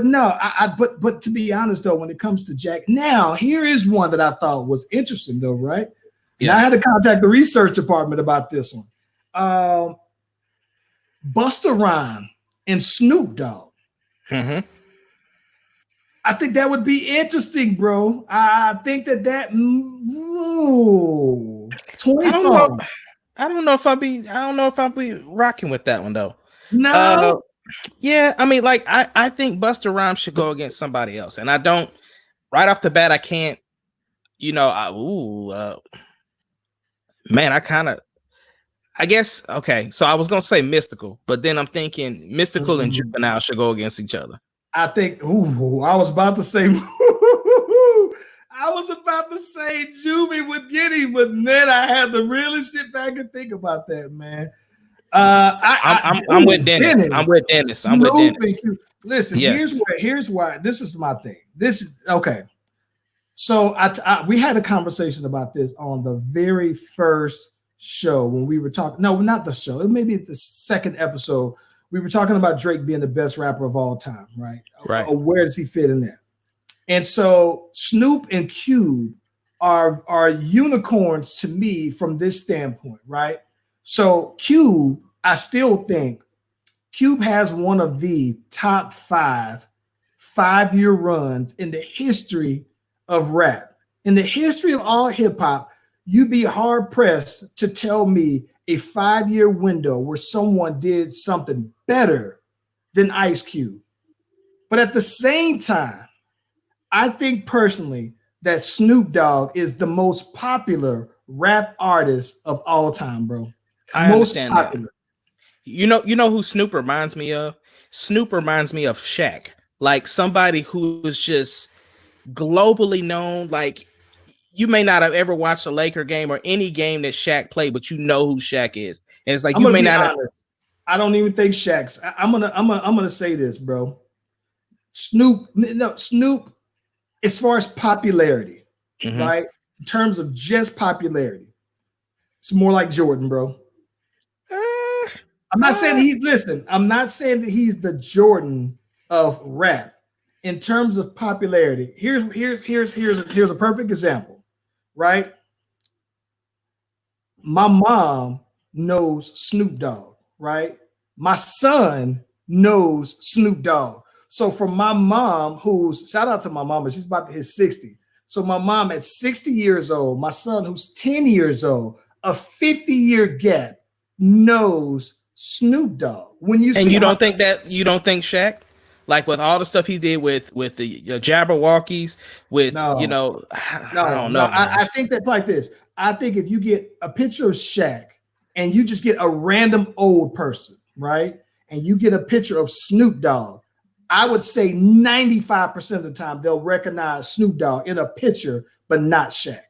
no, but to be honest though, when it comes to Jack, now here is one that I thought was interesting though, right? Yeah. And I had to contact the research department about this one. Busta Rhymes and Snoop Dogg. Mm-hmm. I think that would be interesting, bro. I think that 20 songs. I don't know if I'll be rocking with that one though. No. Yeah, I mean, like I think Busta Rhymes should go against somebody else, and I don't. Right off the bat, I can't. Man, I guess, okay, so I was going to say Mystical, but then I'm thinking Mystical and Juvenile should go against each other. I think, I was about to say, Juvie would get him, but man, I had to really sit back and think about that, man. I'm with Dennis. I'm with Dennis. Listen, yes. Here's why. This is my thing. This is, okay. So we had a conversation about this on the very first show when we were talking. No, not the show. It may be the second episode. We were talking about Drake being the best rapper of all time, right? Right. Or where does he fit in that? And so Snoop and Cube are unicorns to me from this standpoint, right? So Cube, I still think Cube has one of the top 5-year runs in the history of rap. In the history of all hip hop, you'd be hard pressed to tell me a 5-year window where someone did something better than Ice Cube. But at the same time, I think personally that Snoop Dogg is the most popular rap artist of all time, bro. I understand that. You know who Snoop reminds me of? Snoop reminds me of Shaq, like somebody who is just globally known. Like you may not have ever watched a Laker game or any game that Shaq played, but you know who Shaq is. And it's like you may not. I don't even think Shaq's. I'm gonna say this, bro. Snoop, as far as popularity, right? In terms of just popularity, it's more like Jordan, bro. I'm not saying I'm not saying that he's the Jordan of rap. In terms of popularity, here's a perfect example, right? My mom knows Snoop Dogg, right? My son knows Snoop Dogg. So for my mom, who's shout out to my mama, she's about to hit 60. So my mom at 60 years old, my son who's 10 years old, a 50-year gap knows Snoop Dogg. When you And see you don't think Shaq, like with all the stuff he did with the Jabberwockies, with I don't know. I think that like this. I think if you get a picture of Shaq and you just get a random old person, right? And you get a picture of Snoop Dogg, I would say 95% of the time they'll recognize Snoop Dogg in a picture, but not Shaq.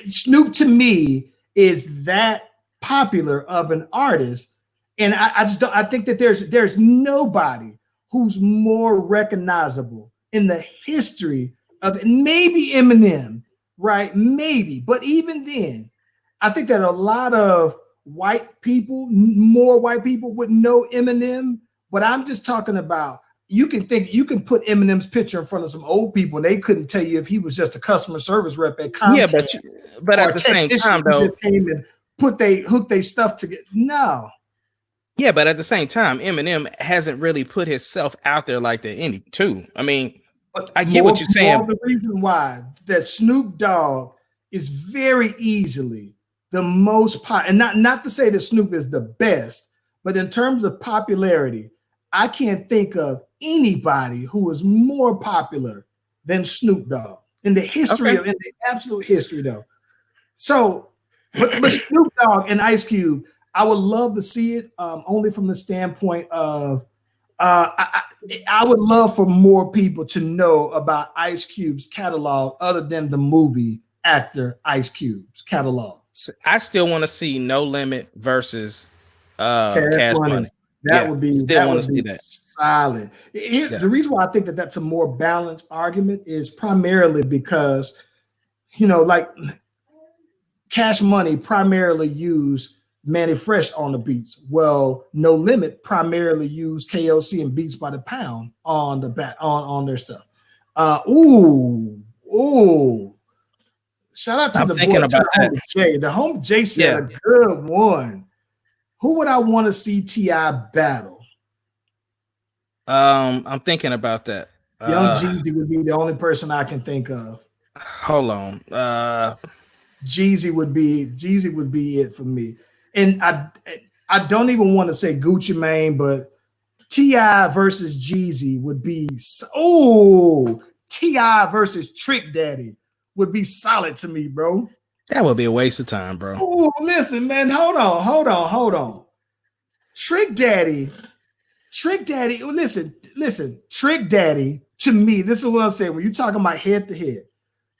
Snoop to me is that popular of an artist, and I just don't. I think that there's nobody who's more recognizable in the history of it. Maybe Eminem, right? Maybe, but even then, I think that a lot of white people, more white people, would know Eminem. But I'm just talking about. You can put Eminem's picture in front of some old people and they couldn't tell you if he was just a customer service rep at Comcast. Yeah, but at the same time, though, just came and hooked their stuff together. No. Yeah, but at the same time, Eminem hasn't really put himself out there like that too. I mean, but I get what you're saying. The reason why that Snoop Dogg is very easily the most and not to say that Snoop is the best, but in terms of popularity, I can't think of anybody who is more popular than Snoop Dogg in the history in the absolute history, though. So, but Snoop Dogg and Ice Cube, I would love to see it only from the standpoint of I would love for more people to know about Ice Cube's catalog other than the movie actor Ice Cube's catalog. I still want to see No Limit versus Cash Money. That would be still want to see that solid. The reason why I think that that's a more balanced argument is primarily because, you know, like Cash Money primarily used Manny Fresh on the beats. Well, No Limit primarily used KOC and Beats by the Pound on the on their stuff. Shout out to the boy, to Jay. The home Jay said a good one. Who would I want to see T.I. battle? I'm thinking about that. Young Jeezy would be the only person I can think of. Hold on. Jeezy would be it for me. And I don't even want to say Gucci Mane, but T.I. versus Jeezy would be T.I. versus Trick Daddy would be solid to me, bro. That would be a waste of time, bro. Oh, listen, man. Hold on. Trick Daddy. Listen. Trick Daddy, to me, this is what I'm saying. When you're talking about head to head,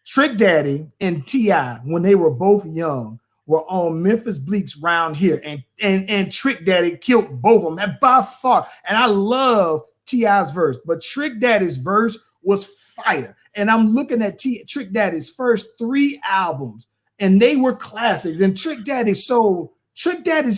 Trick Daddy and T.I., when they were both young, were on Memphis Bleak's Round Here, and Trick Daddy killed both of them, and by far. And I love T.I.'s verse, but Trick Daddy's verse was fire. And I'm looking at Trick Daddy's first 3 albums, and they were classics. And Trick Daddy's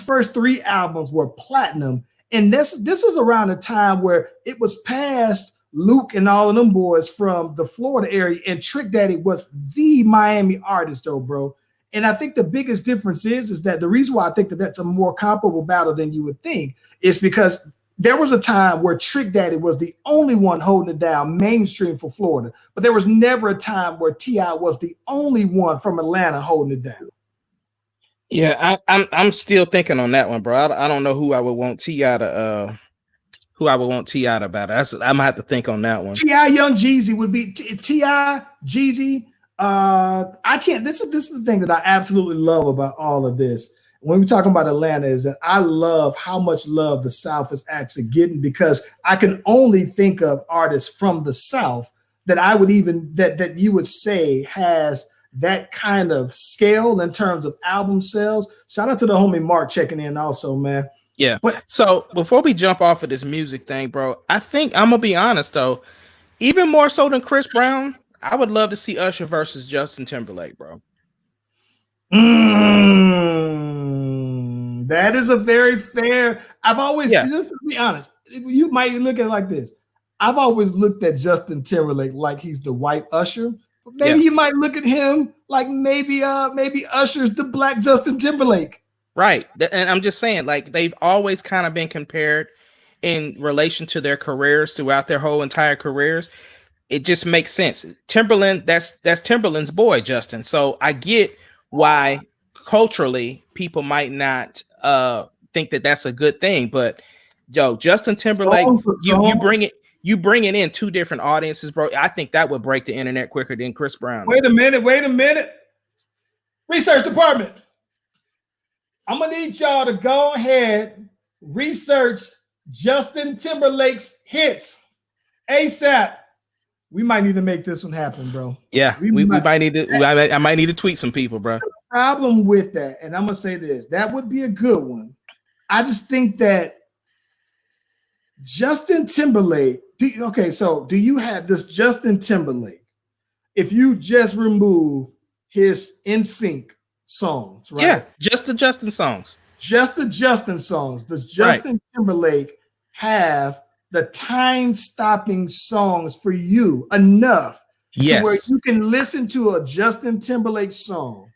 first 3 albums were platinum. And this was around a time where it was past Luke and all of them boys from the Florida area, and Trick Daddy was the Miami artist, though, bro. And I think the biggest difference is that the reason why I think that that's a more comparable battle than you would think is because there was a time where Trick Daddy was the only one holding it down mainstream for Florida, but there was never a time where T.I. was the only one from Atlanta holding it down. Yeah, I'm still thinking on that one, bro. I don't know who I would want T.I. to battle. I'm gonna have to think on that one. T.I. Young Jeezy would be T.I. Jeezy. I can't. This is the thing that I absolutely love about all of this. When we're talking about Atlanta, is that I love how much love the South is actually getting, because I can only think of artists from the South that I would even that you would say has that kind of scale in terms of album sales. Shout out to the homie Mark checking in also, man. Yeah. But so before we jump off of this music thing, bro, I think I'm gonna be honest though, even more so than Chris Brown, I would love to see Usher versus Justin Timberlake, bro. That is a very fair. I've always, just to be honest, you might look at it like this. I've always looked at Justin Timberlake like he's the white Usher. Maybe you might look at him like maybe Usher's the black Justin Timberlake. Right. And I'm just saying, like, they've always kind of been compared in relation to their careers throughout their whole entire careers, it just makes sense. Timberland, that's Timberland's boy, Justin. So I get why culturally people might not think that that's a good thing, but yo, Justin Timberlake, you bringing in two different audiences, bro. I think that would break the internet quicker than Chris Brown. Wait a minute. Research department. I'm gonna need y'all to go ahead, research Justin Timberlake's hits ASAP. We might need to make this one happen, bro. Yeah, we might need to. I might need to tweet some people, bro. The problem with that, and I'm gonna say this, that would be a good one. I just think that Justin Timberlake. So do you have this Justin Timberlake? If you just remove his NSYNC songs, right? Yeah, just the Justin songs. Just the Justin songs. Does Justin Timberlake have the time-stopping songs for you enough to where you can listen to a Justin Timberlake song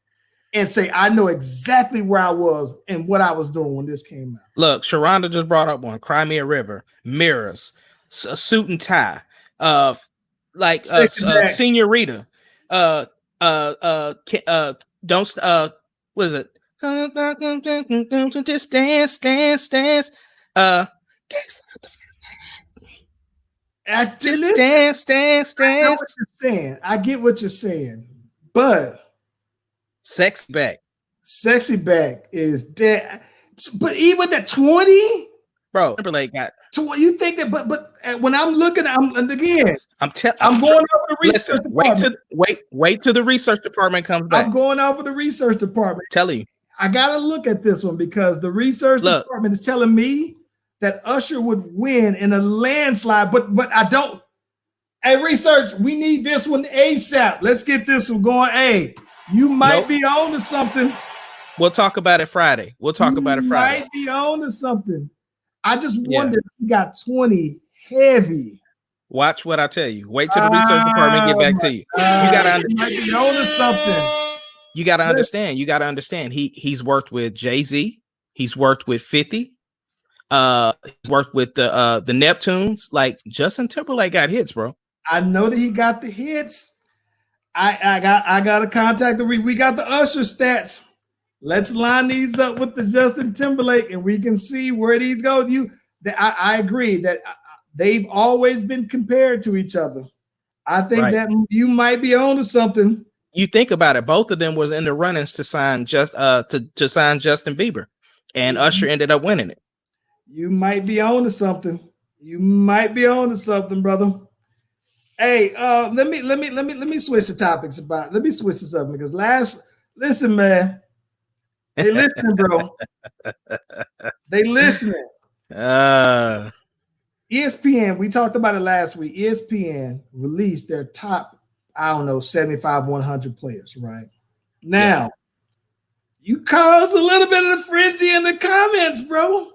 and say, I know exactly where I was and what I was doing when this came out? Look, Sharonda just brought up one. Cry Me a River, Mirrors, a Suit and Tie, Senorita, Don't what is it? Just dance. I get what you're saying, but Sexy Back is dead. But even at 20, bro, Timberlake got 20. You think that? But when I'm looking, I'm going over the research department. Wait till the research department comes back. I'm going off of the research department. Tell you, I gotta look at this one because the research department is telling me that Usher would win in a landslide, but I don't. Hey, research, we need this one ASAP. Let's get this one going. Hey, you might be on to something. We'll talk about it Friday. Might be on to something. I just wonder if you got 20 heavy. Watch what I tell you. Wait till the research department get back to you. You gotta might be on to something. You gotta understand. You gotta understand. He's worked with Jay-Z. He's worked with 50. He's worked with the Neptunes. Like Justin Timberlake got hits, bro. I know that he got the hits. I got to contact we got the Usher stats. Let's line these up with the Justin Timberlake, and we can see where these go. I agree that they've always been compared to each other. I think that you might be on to something. You think about it, both of them was in the runnings to sign to sign Justin Bieber, and Usher ended up winning it. You might be on to something. Brother. Hey, let me switch the topics let me switch this up because listen, man. They listening, bro. They listening. ESPN, we talked about it last week. ESPN released their top, 75, 100 players, right? Now, you caused a little bit of the frenzy in the comments, bro.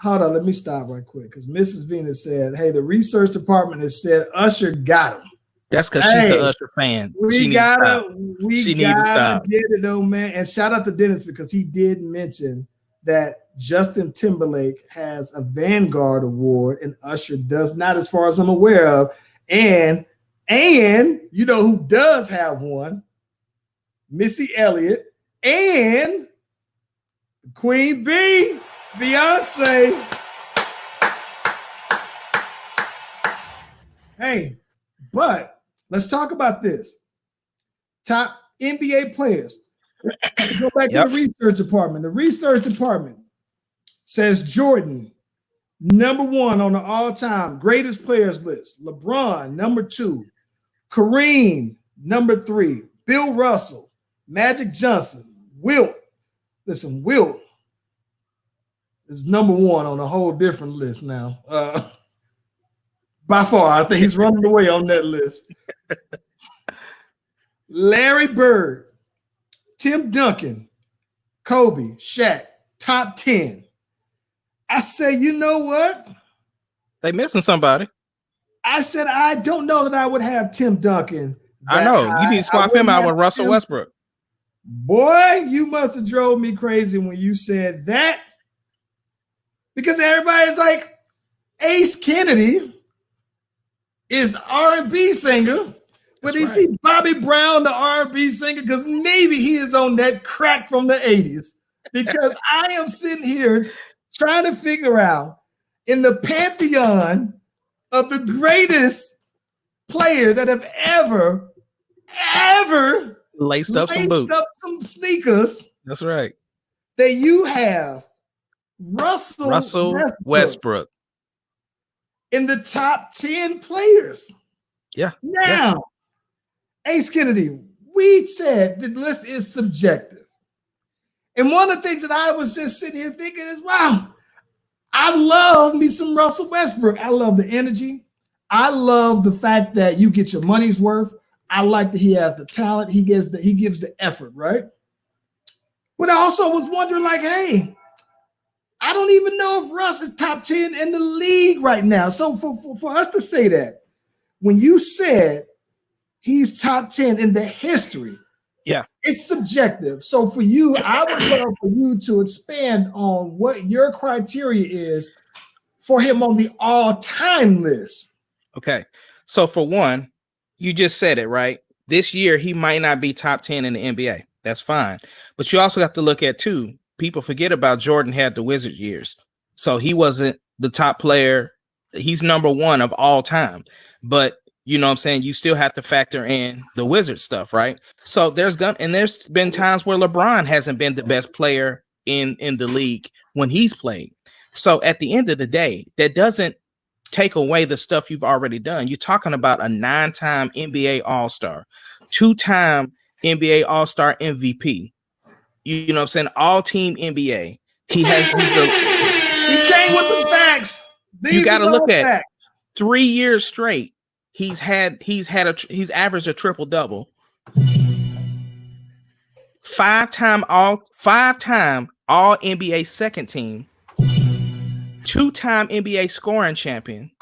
Hold on, let me stop right quick because Mrs. Venus said, hey, the research department has said Usher got him. That's because she's an Usher fan. She needs to stop. Get it though, man. And shout out to Dennis because he did mention that Justin Timberlake has a Vanguard Award and Usher does not, as far as I'm aware of. And you know who does have one? Missy Elliott and Queen B, Beyonce. Hey, but let's talk about this. Top NBA players. Go back to the research department. The research department says Jordan, #1 on the all-time greatest players list. LeBron, #2. Kareem, #3. Bill Russell, Magic Johnson, Wilt. Listen, Wilt is #1 on a whole different list now. By far, I think he's running away on that list. Larry Bird, Tim Duncan, Kobe, Shaq, top 10. I say, you know what? They missing somebody. I said, I don't know that I would have Tim Duncan. I know. You need to swap him out with Russell Westbrook. Boy, you must have drove me crazy when you said that. because everybody's like, Ace Kennedy is R&B singer, but they see Bobby Brown, the R&B singer, because maybe he is on that crack from the 80s. Because I am sitting here trying to figure out in the pantheon of the greatest players that have ever laced up some boots, up some sneakers. That's right. That you have Russell Westbrook in the top 10 players. Yeah. Now, Ace Kennedy, we said the list is subjective. And one of the things that I was just sitting here thinking is, wow, I love me some Russell Westbrook. I love the energy. I love the fact that you get your money's worth. I like that he has the talent. He gives the effort, right? But I also was wondering, like, hey, I don't even know if Russ is top 10 in the league right now. So for us to say that, when you said he's top 10 in the history, it's subjective. So for you, I would love for you to expand on what your criteria is for him on the all-time list. Okay. So for one, you just said it, right? This year, he might not be top 10 in the NBA. That's fine. But you also have to look at, too, people forget about Jordan had the Wizard years. So he wasn't the top player. He's number one of all time. But you know what I'm saying? You still have to factor in the Wizard stuff, right? So there's been times where LeBron hasn't been the best player in the league when he's played. So at the end of the day, that doesn't take away the stuff you've already done. You're talking about a 9-time NBA All-Star, 2-time NBA All-Star MVP. You know what I'm saying? All-team NBA. He came with the facts. You got to look at 3 years straight. He's averaged a triple double. 5-time all NBA second team, 2-time NBA scoring champion,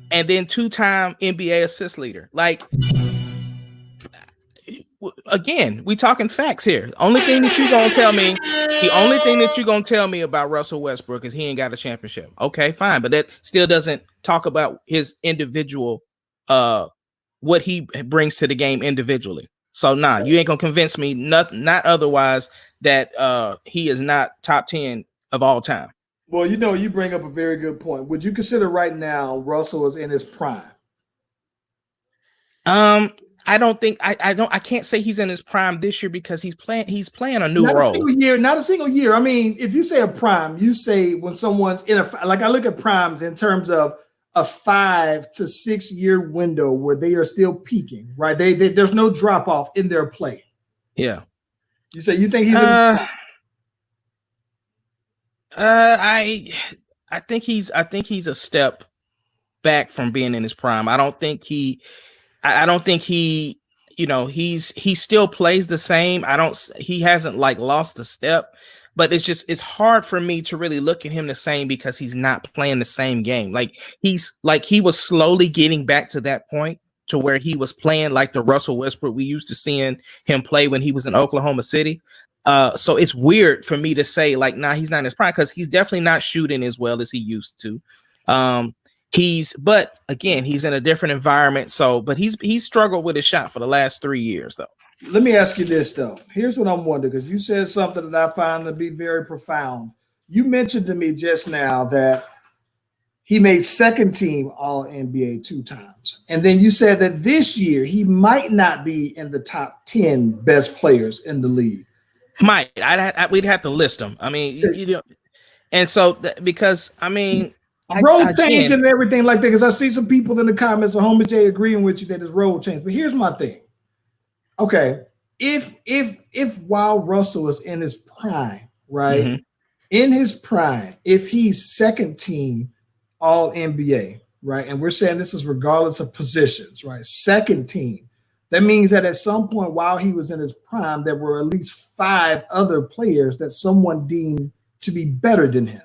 and then 2-time NBA assist leader. Like, again, we talking facts here. The only thing that you're gonna tell me about Russell Westbrook is he ain't got a championship. Okay, fine, but that still doesn't talk about his individual, what he brings to the game individually. So you ain't gonna convince me, not otherwise, that he is not top 10 of all time. Well, you bring up a very good point. Would you consider right now Russell is in his prime? I don't think I can't say he's in his prime this year because he's playing a new role. Not a single year. I mean, if you say a prime, you say when someone's in I look at primes in terms of a 5 to 6 year window where they are still peaking, right? There's no drop off in their play. Yeah. You say you think he's in his prime? I think he's a step back from being in his prime. I don't think he he still plays the same. He hasn't like lost a step, but it's hard for me to really look at him the same because he's not playing the same game. He was slowly getting back to that point to where he was playing like the Russell Westbrook we used to seeing him play when he was in Oklahoma City. So it's weird for me to say like, nah, he's not in his prime because he's definitely not shooting as well as he used to. But again, he's in a different environment. But he's struggled with his shot for the last 3 years, though. Let me ask you this, though. Here's what I'm wondering, because you said something that I find to be very profound. You mentioned to me just now that he made second team All NBA 2 times. And then you said that this year he might not be in the top 10 best players in the league. We'd have to list them. I mean, and so because I mean, role change and everything like that, because I see some people in the comments, Homie J, agreeing with you that it's role change. But here's my thing. Okay, if while Russell is in his prime, right? Mm-hmm. In his prime, if he's second team All NBA, right? And we're saying this is regardless of positions, right? Second team. That means that at some point while he was in his prime, there were at least 5 other players that someone deemed to be better than him.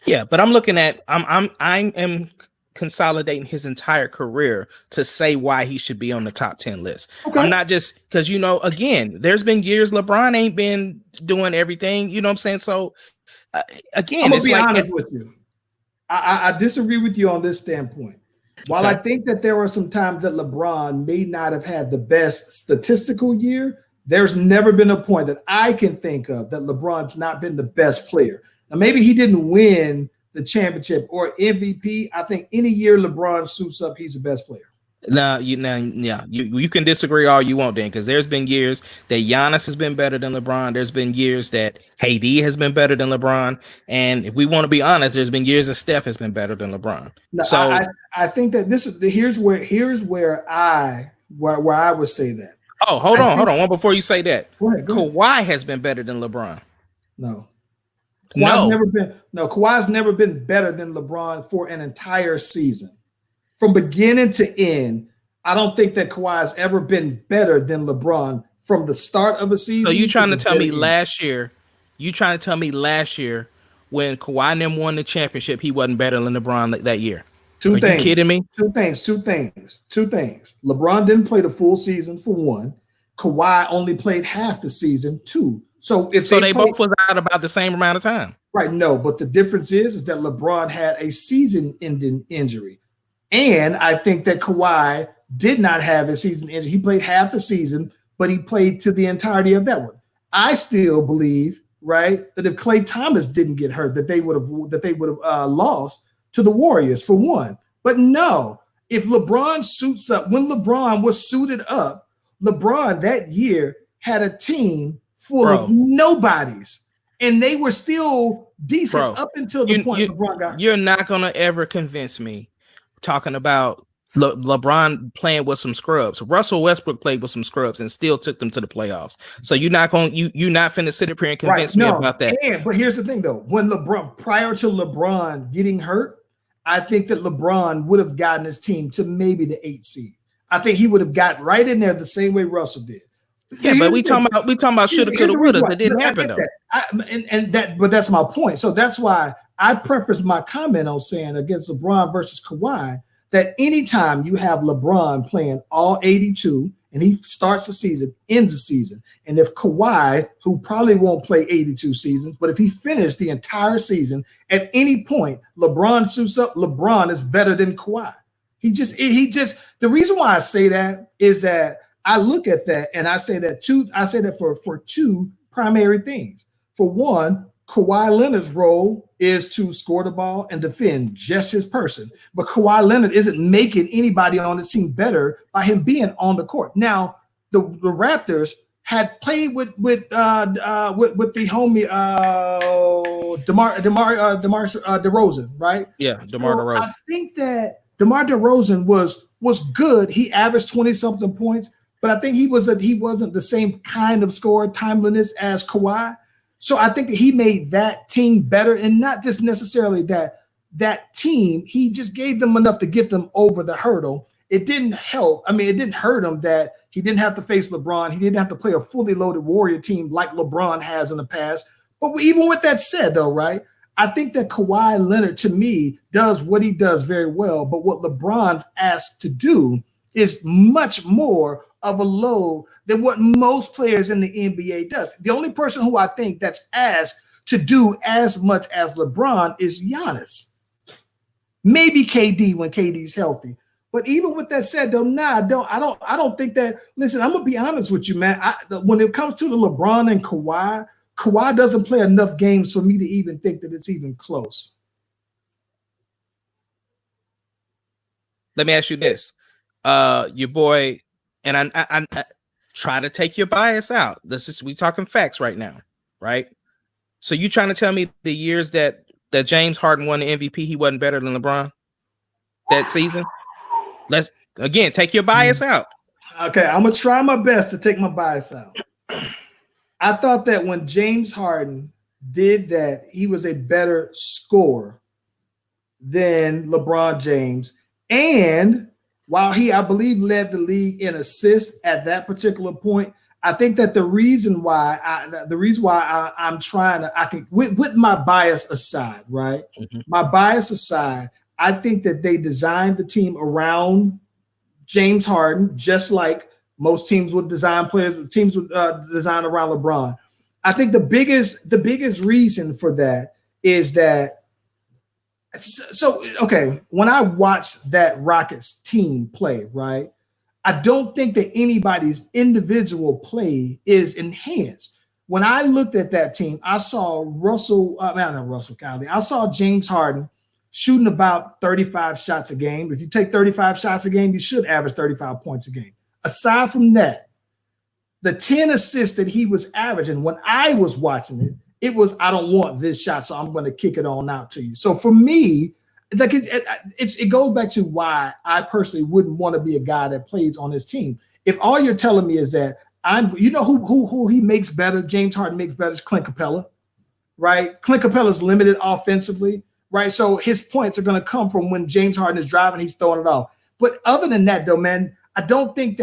Yeah, but I'm looking at I am consolidating his entire career to say why he should be on the top 10 list. Okay. I'm not just because again, there's been years LeBron ain't been doing everything, you know what I'm saying? So again, I'm gonna it's be like honest with you. I disagree with you on this standpoint. While I think that there were some times that LeBron may not have had the best statistical year, there's never been a point that I can think of that LeBron's not been the best player. Now, maybe he didn't win the championship or MVP. I think any year LeBron suits up, he's the best player. You can disagree all you want, then, because there's been years that Giannis has been better than LeBron. There's been years that KD has been better than LeBron, and if we want to be honest, there's been years that Steph has been better than LeBron. No, so I think that this is here's where I would say that. Oh, hold on. One before you say that, go ahead. Kawhi has been better than LeBron. No. Kawhi's never been better than LeBron for an entire season. From beginning to end, I don't think that Kawhi's ever been better than LeBron from the start of a season. So you trying to tell me last year when Kawhi and them won the championship, he wasn't better than LeBron that year? Are you kidding me? Two things. LeBron didn't play the full season, for one. Kawhi only played half the season, two. So they both was out about the same amount of time. Right. No, but the difference is that LeBron had a season-ending injury. And I think that Kawhi did not have a season injury. He played half the season, but he played to the entirety of that one. I still believe, right, that if Klay Thomas didn't get hurt, that they would have lost to the Warriors, for one. But no, if LeBron suits up, when LeBron was suited up, LeBron that year had a team full of nobodies, and they were still decent up until the point LeBron got hurt. You're not gonna ever convince me talking about LeBron playing with some scrubs. Russell Westbrook played with some scrubs and still took them to the playoffs. So you're not finna sit up here and convince me about that. But here's the thing, though. When prior to LeBron getting hurt, I think that LeBron would have gotten his team to maybe the 8th seed. I think he would have got right in there the same way Russell did. Yeah, but we talking about shoulda, coulda, woulda. That didn't happen though. But that's my point. So that's why I preface my comment on saying against LeBron versus Kawhi that anytime you have LeBron playing all 82 and he starts the season, ends the season, and if Kawhi, who probably won't play 82 seasons, but if he finished the entire season, at any point LeBron suits up, LeBron is better than Kawhi. He just the reason why I say that is that I look at that and I say that for two primary things. For one, Kawhi Leonard's role is to score the ball and defend just his person. But Kawhi Leonard isn't making anybody on the team better by him being on the court. Now, the Raptors had played with the homie DeMar DeRozan, right? Yeah, DeMar DeRozan. I think that DeMar DeRozan was good. He averaged 20-something points, but I think he wasn't the same kind of scorer, timeliness as Kawhi. So I think that he made that team better, and not just necessarily that team. He just gave them enough to get them over the hurdle. It didn't help. I mean, it didn't hurt him that he didn't have to face LeBron. He didn't have to play a fully loaded Warrior team like LeBron has in the past. But even with that said, though, right, I think that Kawhi Leonard, to me, does what he does very well. But what LeBron's asked to do is much more of a load than what most players in the NBA does. The only person who I think that's asked to do as much as LeBron is Giannis. Maybe KD when KD's healthy. But even with that said, though, I don't think that. Listen, I'm gonna be honest with you, man. When it comes to the LeBron and Kawhi doesn't play enough games for me to even think that it's even close. Let me ask you this. Your boy, and I try to take your bias out. We talking facts right now, right? So you trying to tell me the years that James Harden won the MVP, he wasn't better than LeBron that season? Let's again take your bias out. Okay, I'm gonna try my best to take my bias out. I thought that when James Harden did that, he was a better scorer than LeBron James. And while he, I believe, led the league in assists at that particular point, I think that the reason why I'm trying to, with my bias aside, right? Mm-hmm. My bias aside, I think that they designed the team around James Harden, just like most teams would design teams would design around LeBron. I think the biggest reason for that is that okay, when I watched that Rockets team play, right, I don't think that anybody's individual play is enhanced. When I looked at that team, I saw I saw James Harden shooting about 35 shots a game. If you take 35 shots a game, you should average 35 points a game. Aside from that, the 10 assists that he was averaging when I was watching it, it was, I don't want this shot, so I'm going to kick it on out to you. So for me, like it goes back to why I personally wouldn't want to be a guy that plays on this team. If all you're telling me is that who he makes better, James Harden makes better, is Clint Capella, right? Clint Capella's limited offensively, right? So his points are going to come from when James Harden is driving, he's throwing it off. But other than that, though, man, I don't think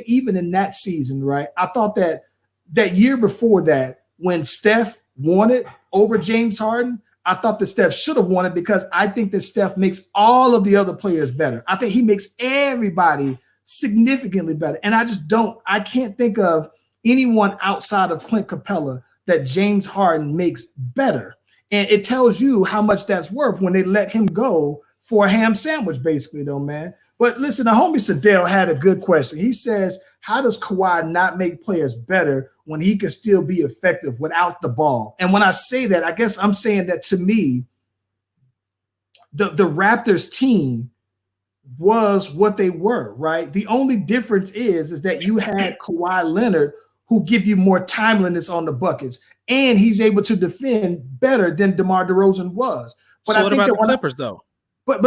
even in that season, right? I thought that year before that, when Steph won it over James Harden, I thought that Steph should have won it because I think that Steph makes all of the other players better. I think he makes everybody significantly better. And I can't think of anyone outside of Clint Capella that James Harden makes better. And it tells you how much that's worth when they let him go for a ham sandwich, basically, though, man. But listen, the homie Sadell had a good question. He says, how does Kawhi not make players better when he can still be effective without the ball? And when I say that, I guess I'm saying that to me, the Raptors team was what they were, right? The only difference is that you had Kawhi Leonard who give you more timeliness on the buckets, and he's able to defend better than DeMar DeRozan was. But so what about the Clippers, though? But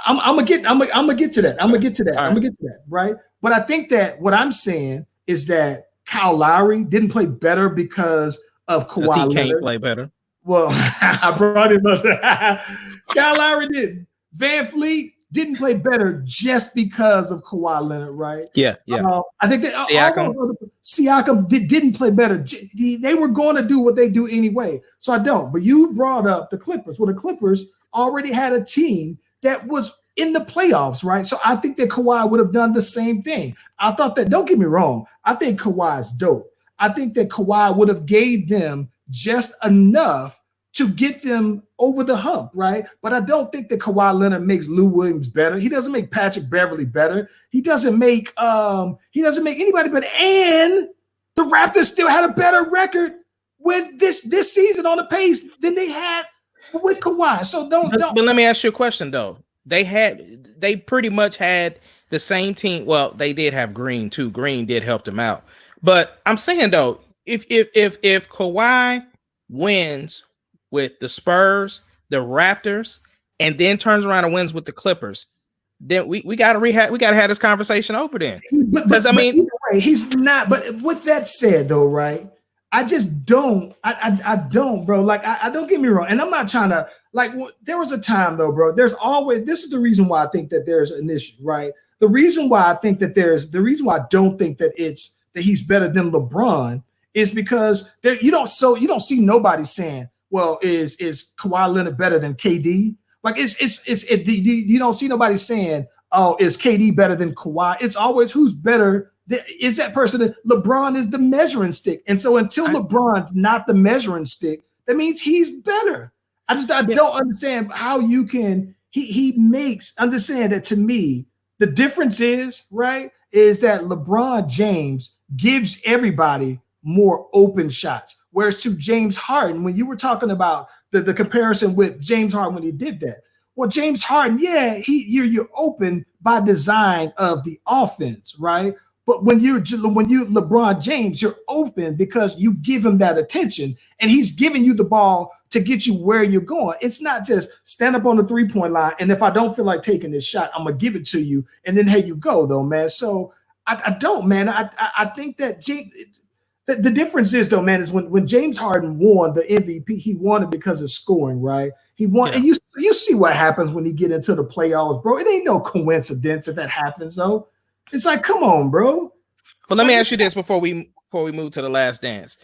I'm gonna get to that. Right? But I think that what I'm saying is that Kyle Lowry didn't play better because of Kawhi Leonard. He can't play better. Well, I brought him up. Kyle Lowry didn't. Van Fleet didn't play better just because of Kawhi Leonard, right? Yeah. I think that Siakam didn't play better. They were going to do what they do anyway. So I don't. But you brought up the Clippers. Well, the Clippers already had a team that was in the playoffs, right? So I think that Kawhi would have done the same thing. I thought that, don't get me wrong, I think Kawhi's dope. I think that Kawhi would have gave them just enough to get them over the hump, right? But I don't think that Kawhi Leonard makes Lou Williams better. He doesn't make Patrick Beverly better. He doesn't make anybody better. And the Raptors still had a better record with this season on the pace than they had with Kawhi. So don't. But let me ask you a question though. They pretty much had the same team. Well, they did have Green too. Green did help them out. But I'm saying though, if Kawhi wins with the Spurs, the Raptors, and then turns around and wins with the Clippers, then we got to have this conversation over then. Because I mean, he's not. But with that said, though, right? I just don't. I don't, bro. Like, I don't, get me wrong, and I'm not trying to, like. There was a time, though, bro. There's always. This is the reason why I think that there's an issue, right? The reason why I don't think that he's better than LeBron is because you don't see nobody saying, well, is Kawhi Leonard better than KD? Like, you don't see nobody saying, oh, is KD better than Kawhi? It's always who's better. Is that person? LeBron is the measuring stick. And so until LeBron's not the measuring stick, that means he's better. I don't understand how you can, he makes, understand that to me, the difference is that LeBron James gives everybody more open shots. Whereas to James Harden, when you were talking about the comparison with James Harden when he did that, well, James Harden, you're open by design of the offense, right? But when you LeBron James, you're open because you give him that attention, and he's giving you the ball to get you where you're going. It's not just stand up on the 3-point line, and if I don't feel like taking this shot, I'm gonna give it to you, and then here you go, though, man. So I don't, man. I think that the difference is, though, man, is when James Harden won the MVP, he won it because of scoring, right? He won, and you see what happens when he get into the playoffs, bro. It ain't no coincidence that happens, though. It's like, come on, bro. But let me ask you this before we move to the last dance.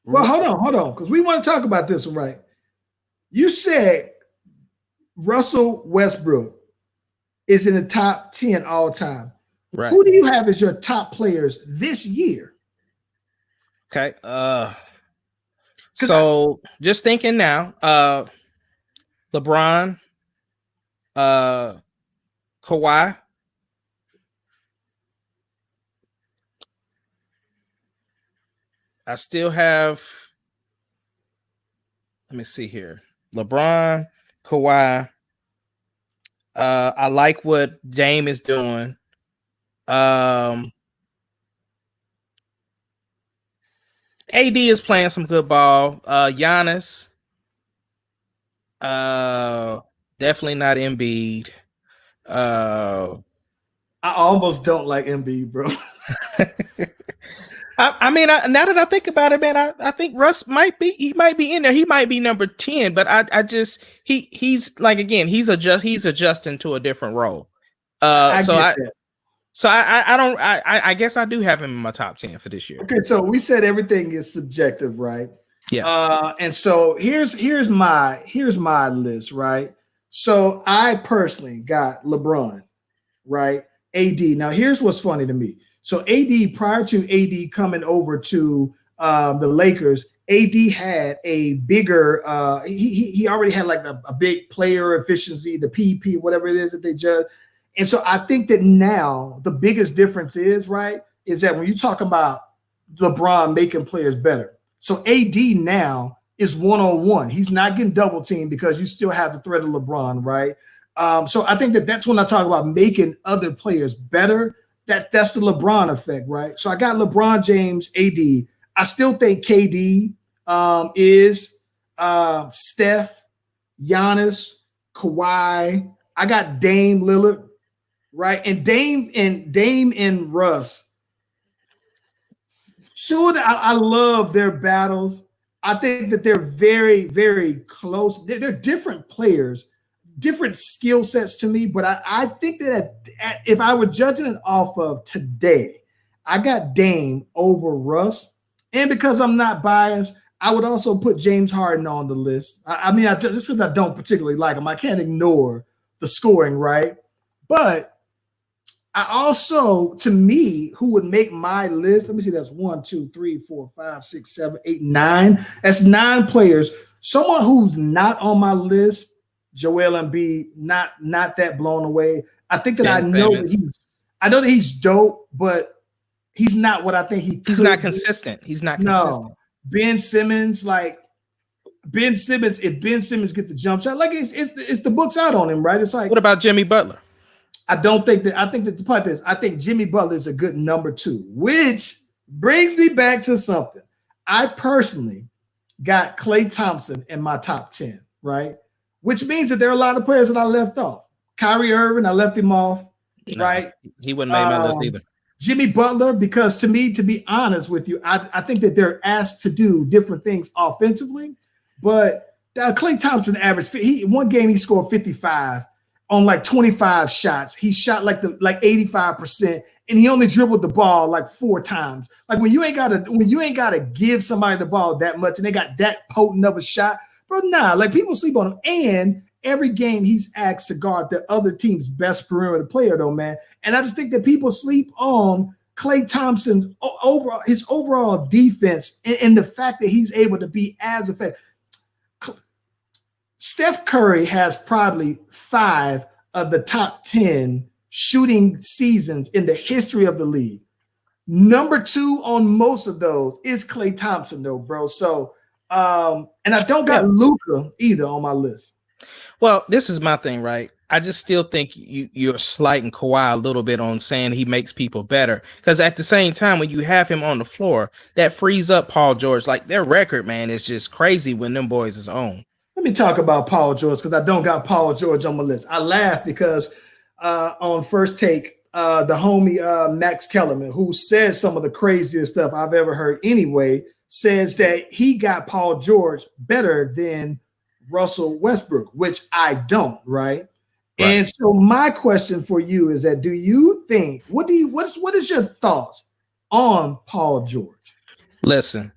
Well, hold on, because we want to talk about this, right? You said Russell Westbrook is in the top 10 all time. Right. Who do you have as your top players this year? Okay. So just thinking now, LeBron, Kawhi. I still have, let me see here. LeBron, Kawhi. I like what Dame is doing. AD is playing some good ball. Giannis, definitely not Embiid. I almost don't like Embiid, bro. I mean, now that I think about it, man, I think Russ might be in there. He might be number 10, but I just he's like, again, he's adjusting to a different role. I guess I do have him in my top 10 for this year. Okay, so we said everything is subjective, right? Yeah. And so here's my list, right? So I personally got LeBron, right? AD. Now here's what's funny to me. So AD, prior to AD coming over to the Lakers, AD had a bigger, he already had like a big player efficiency, the PEP, whatever it is that they judge. And so I think that now the biggest difference is, right, is that when you talk about LeBron making players better. So AD now is one-on-one. He's not getting double teamed because you still have the threat of LeBron, right? So I think that's when I talk about making other players better. That's the LeBron effect, right? So I got LeBron James, AD. I still think KD is Steph, Giannis, Kawhi. I got Dame Lillard, right? And Dame and Russ. So I love their battles. I think that they're very, very close. They're different players, different skill sets to me, but I think that if I were judging it off of today, I got Dame over Russ. And because I'm not biased, I would also put James Harden on the list. Just because I don't particularly like him, I can't ignore the scoring, right? But I also, to me, who would make my list, let me see, that's 1, 2, 3, 4, 5, 6, 7, 8, 9. That's 9 players. Someone who's not on my list, Joel Embiid, not that blown away. I think that I know that he's dope, but he's not what I think he's not consistent. He's not consistent. No. Ben Simmons, if Ben Simmons get the jump shot, like it's the book's out on him, right? It's like, what about Jimmy Butler? I think the part is, I think Jimmy Butler is a good number 2, which brings me back to something. I personally got Klay Thompson in my top 10, right? Which means that there are a lot of players that I left off. Kyrie Irving, I left him off, right? He wouldn't make my list either. Jimmy Butler, because to me, to be honest with you, I think that they're asked to do different things offensively, but Klay Thompson averaged, one game he scored 55 on like 25 shots. He shot like 85%, and he only dribbled the ball like 4 times. Like when you ain't gotta give somebody the ball that much and they got that potent of a shot, bro, nah, like people sleep on him. And every game he's asked to guard the other team's best perimeter player, though, man. And I just think that people sleep on Klay Thompson's overall defense and the fact that he's able to be as effective. Steph Curry has probably 5 of the top 10 shooting seasons in the history of the league. Number 2 on most of those is Klay Thompson, though, bro. So, and I don't got Luka either on my list. Well, this is my thing, right? I just still think you're slighting Kawhi a little bit on saying he makes people better. Because at the same time, when you have him on the floor, that frees up Paul George. Like, their record, man, is just crazy when them boys is on. Let me talk about Paul George, because I don't got Paul George on my list. I laugh because on First Take, the homie Max Kellerman, who says some of the craziest stuff I've ever heard anyway, says that he got Paul George better than Russell Westbrook, which I don't, right? And so my question for you is that, do you think, what is your thoughts on Paul George? Listen,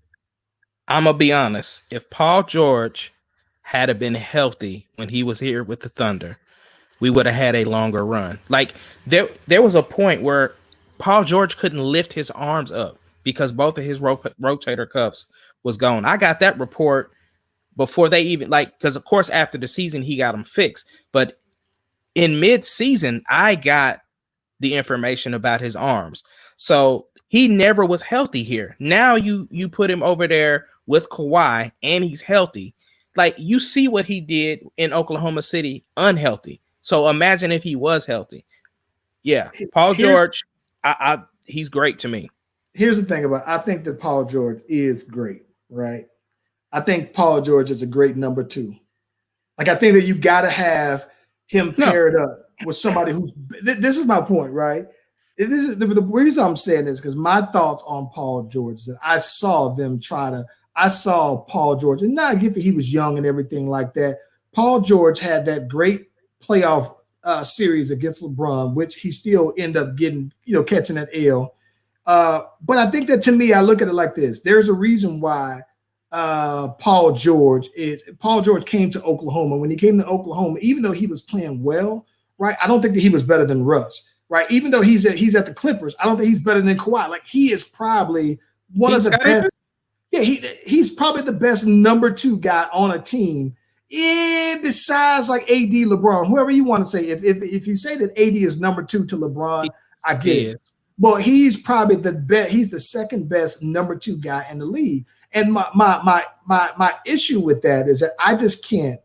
I'm gonna be honest. If Paul George had been healthy when he was here with the Thunder, we would have had a longer run. Like there was a point where Paul George couldn't lift his arms up because both of his rotator cuffs was gone. I got that report before they even because of course after the season he got them fixed, but in mid-season I got the information about his arms. So he never was healthy here. Now you put him over there with Kawhi and he's healthy. Like, you see what he did in Oklahoma City unhealthy. So imagine if he was healthy. Yeah, Paul George, he's great to me. Here's the thing about, I think that Paul George is great, right? I think Paul George is a great number 2. Like, I think that you got to have him paired up with somebody who's, this is my point, right? This is the reason I'm saying this, because my thoughts on Paul George is that I saw Paul George, and now I get that he was young and everything like that. Paul George had that great playoff series against LeBron, which he still ended up getting, catching that L. But I think that, to me, I look at it like this. There's a reason why Paul George came to Oklahoma. When he came to Oklahoma, even though he was playing well, right, I don't think that he was better than Russ, right? Even though he's at the Clippers, I don't think he's better than Kawhi. Like, he is probably one of the best. Yeah, he's probably the best number 2 guy on a team, besides like AD, LeBron, whoever you want to say. If you say that AD is number 2 to LeBron, I get it. Well, he's probably the best. He's the second best number 2 guy in the league. And my issue with that is that I just can't.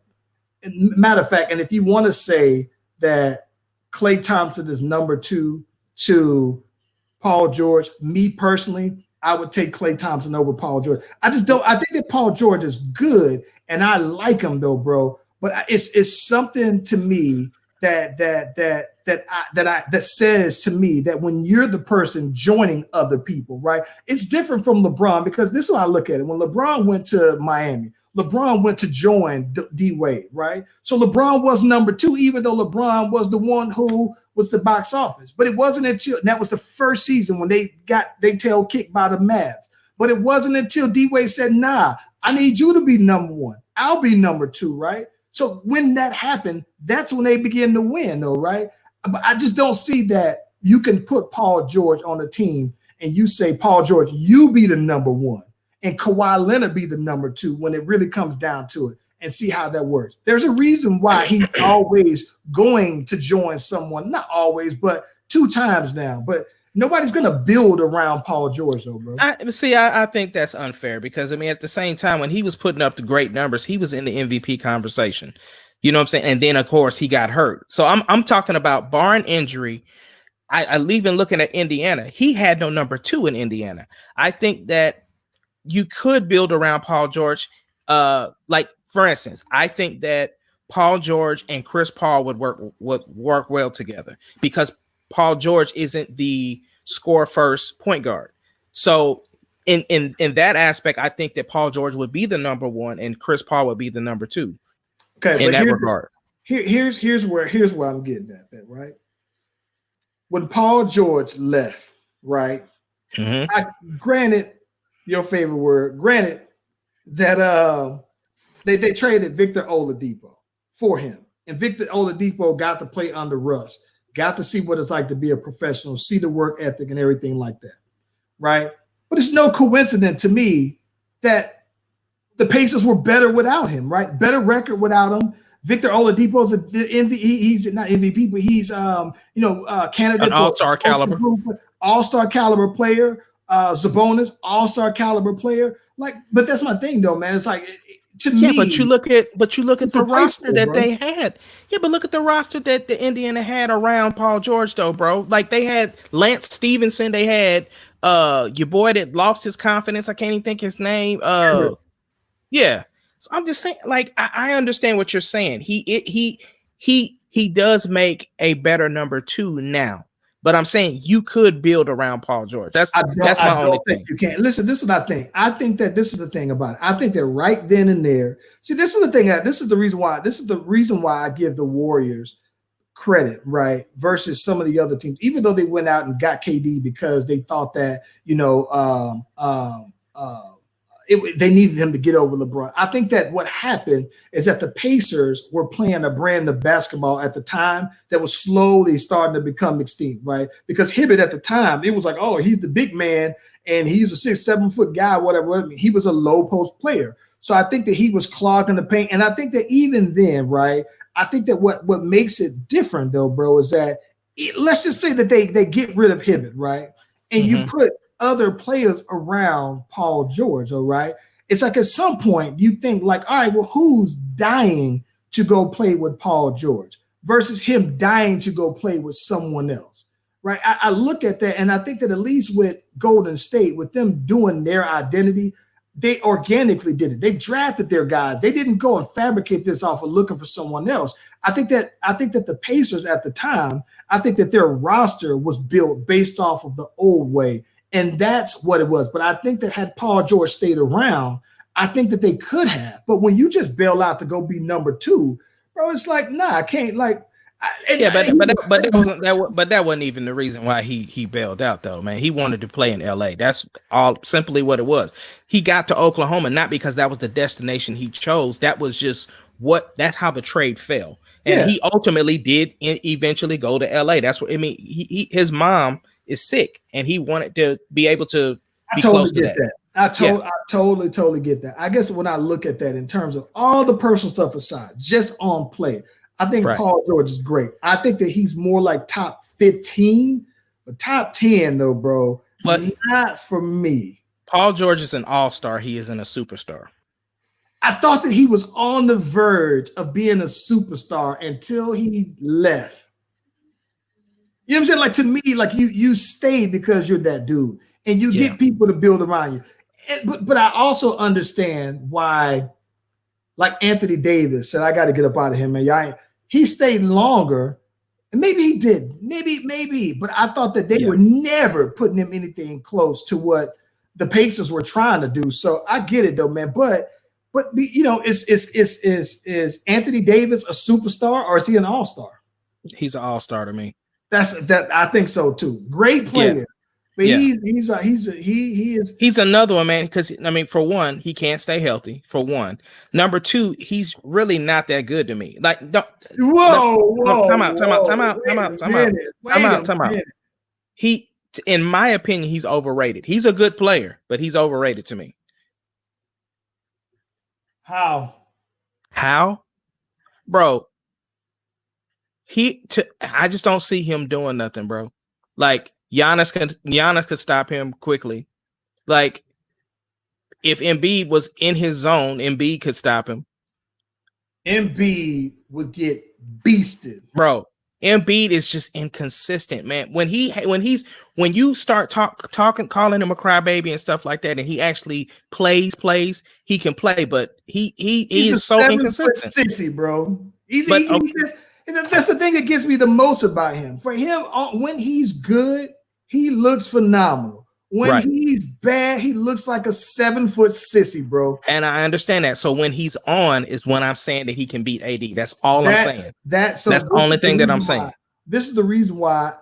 Matter of fact, and if you want to say that Klay Thompson is number 2 to Paul George, me personally, I would take Klay Thompson over Paul George. I just don't. I think that Paul George is good, and I like him though, bro. But it's something to me that says to me that when you're the person joining other people, right? It's different from LeBron, because this is how I look at it. When LeBron went to Miami, LeBron went to join D-Wade, right? So LeBron was number 2, even though LeBron was the one who was the box office. But it wasn't until, that was the first season when they got their tail kicked by the Mavs. But it wasn't until D-Wade said, nah, I need you to be number 1. I'll be number 2, right? So when that happened, that's when they began to win, though, right? But I just don't see that you can put Paul George on a team and you say, Paul George, you be the number 1. And Kawhi Leonard be the number 2 when it really comes down to it, and see how that works. There's a reason why he's always going to join someone, not always, but 2 times now. But nobody's going to build around Paul George, though, bro. I think that's unfair, because, I mean, at the same time, when he was putting up the great numbers, he was in the MVP conversation. You know what I'm saying? And then, of course, he got hurt. So I'm talking about, barring injury, I even looking at Indiana, he had no number 2 in Indiana. I think that you could build around Paul George. Like, for instance, I think that Paul George and Chris Paul would work well together, because Paul George isn't the score first point guard. So in that aspect, I think that Paul George would be the number 1 and Chris Paul would be the number 2. Okay, in that regard. Here's where I'm getting at that, right? When Paul George left, right? Mm-hmm. Granted, your favorite word, granted that they traded Victor Oladipo for him. And Victor Oladipo got to play under Russ, got to see what it's like to be a professional, see the work ethic and everything like that, right? But it's no coincidence to me that the Pacers were better without him, right? Better record without him. Victor Oladipo is he's not MVP, but he's candidate an all-star caliber, all-star caliber player. Sabonis, all-star caliber player. Like, but that's my thing, though, man. It's like, to me, but you look at the roster that they had. Yeah, but look at the roster that the Indiana had around Paul George, though, bro. Like, they had Lance Stevenson, they had your boy that lost his confidence. I can't even think his name. Yeah. So I'm just saying, like, I understand what you're saying. He does make a better number 2 now. But I'm saying you could build around Paul George. That's my only thing. You can't. Listen, this is what I think. I think that this is the thing about it. I think that right then and there. See, this is the thing. This is the reason why I give the Warriors credit, right, versus some of the other teams, even though they went out and got KD because they thought that they needed him to get over LeBron. I think that what happened is that the Pacers were playing a brand of basketball at the time that was slowly starting to become extinct, right? Because Hibbert at the time, it was like, oh, he's the big man and he's a 6-7 foot guy, whatever. He was a low post player. So I think that he was clogging the paint. And I think that even then, right, I think that what makes it different though, bro, is that let's just say that they get rid of Hibbert, right? And you put other players around Paul George, all right? It's like at some point you think like, all right, well, who's dying to go play with Paul George versus him dying to go play with someone else, right? I look at that and I think that at least with Golden State, with them doing their identity, they organically did it. They drafted their guys. They didn't go and fabricate this off of looking for someone else. I think that the Pacers at the time, I think that their roster was built based off of the old way. And that's what it was. But I think that had Paul George stayed around, I think that they could have. But when you just bail out to go be number 2, bro, it's like, nah, I can't. Like, that wasn't even the reason why he bailed out, though, man. He wanted to play in LA. That's all simply what it was. He got to Oklahoma not because that was the destination he chose. That was just that's how the trade fell. And he ultimately did eventually go to LA. That's what I mean. His mom is sick, and he wanted to be able to be close to that. I totally get that. I guess when I look at that in terms of all the personal stuff aside, just on play, I think Paul George is great. I think that he's more like top 15, but top 10 though, bro. But not for me. Paul George is an all-star. He isn't a superstar. I thought that he was on the verge of being a superstar until he left. You know what I'm saying? Like, to me, like you stay because you're that dude and you get people to build around you. But I also understand why, like Anthony Davis said, I got to get up out of here, man. He stayed longer, and maybe he did. Maybe. But I thought that they were never putting him anything close to what the Pacers were trying to do. So I get it, though, man. But you know, is Anthony Davis a superstar or is he an all-star? He's an all-star to me. I think so too. Great player. But he's another one, man, because I mean, for one, he can't stay healthy. For one, number 2, he's really not that good to me. Like, time out. He, in my opinion, he's overrated. He's a good player, but he's overrated to me. How, bro? I just don't see him doing nothing, bro. Like, Giannis could stop him quickly. Like, if Embiid was in his zone, Embiid could stop him. Embiid would get beasted, bro. Embiid is just inconsistent, man. When you start calling him a crybaby and stuff like that, and he actually plays, he can play, but he is so inconsistent. Sissy, bro. That's the thing that gets me the most about him. For him, when he's good, he looks phenomenal. When he's bad, he looks like a 7-foot sissy, bro. And I understand that. So when he's on is when I'm saying that he can beat AD. That's all I'm saying. That's the only thing that I'm saying. This is the reason why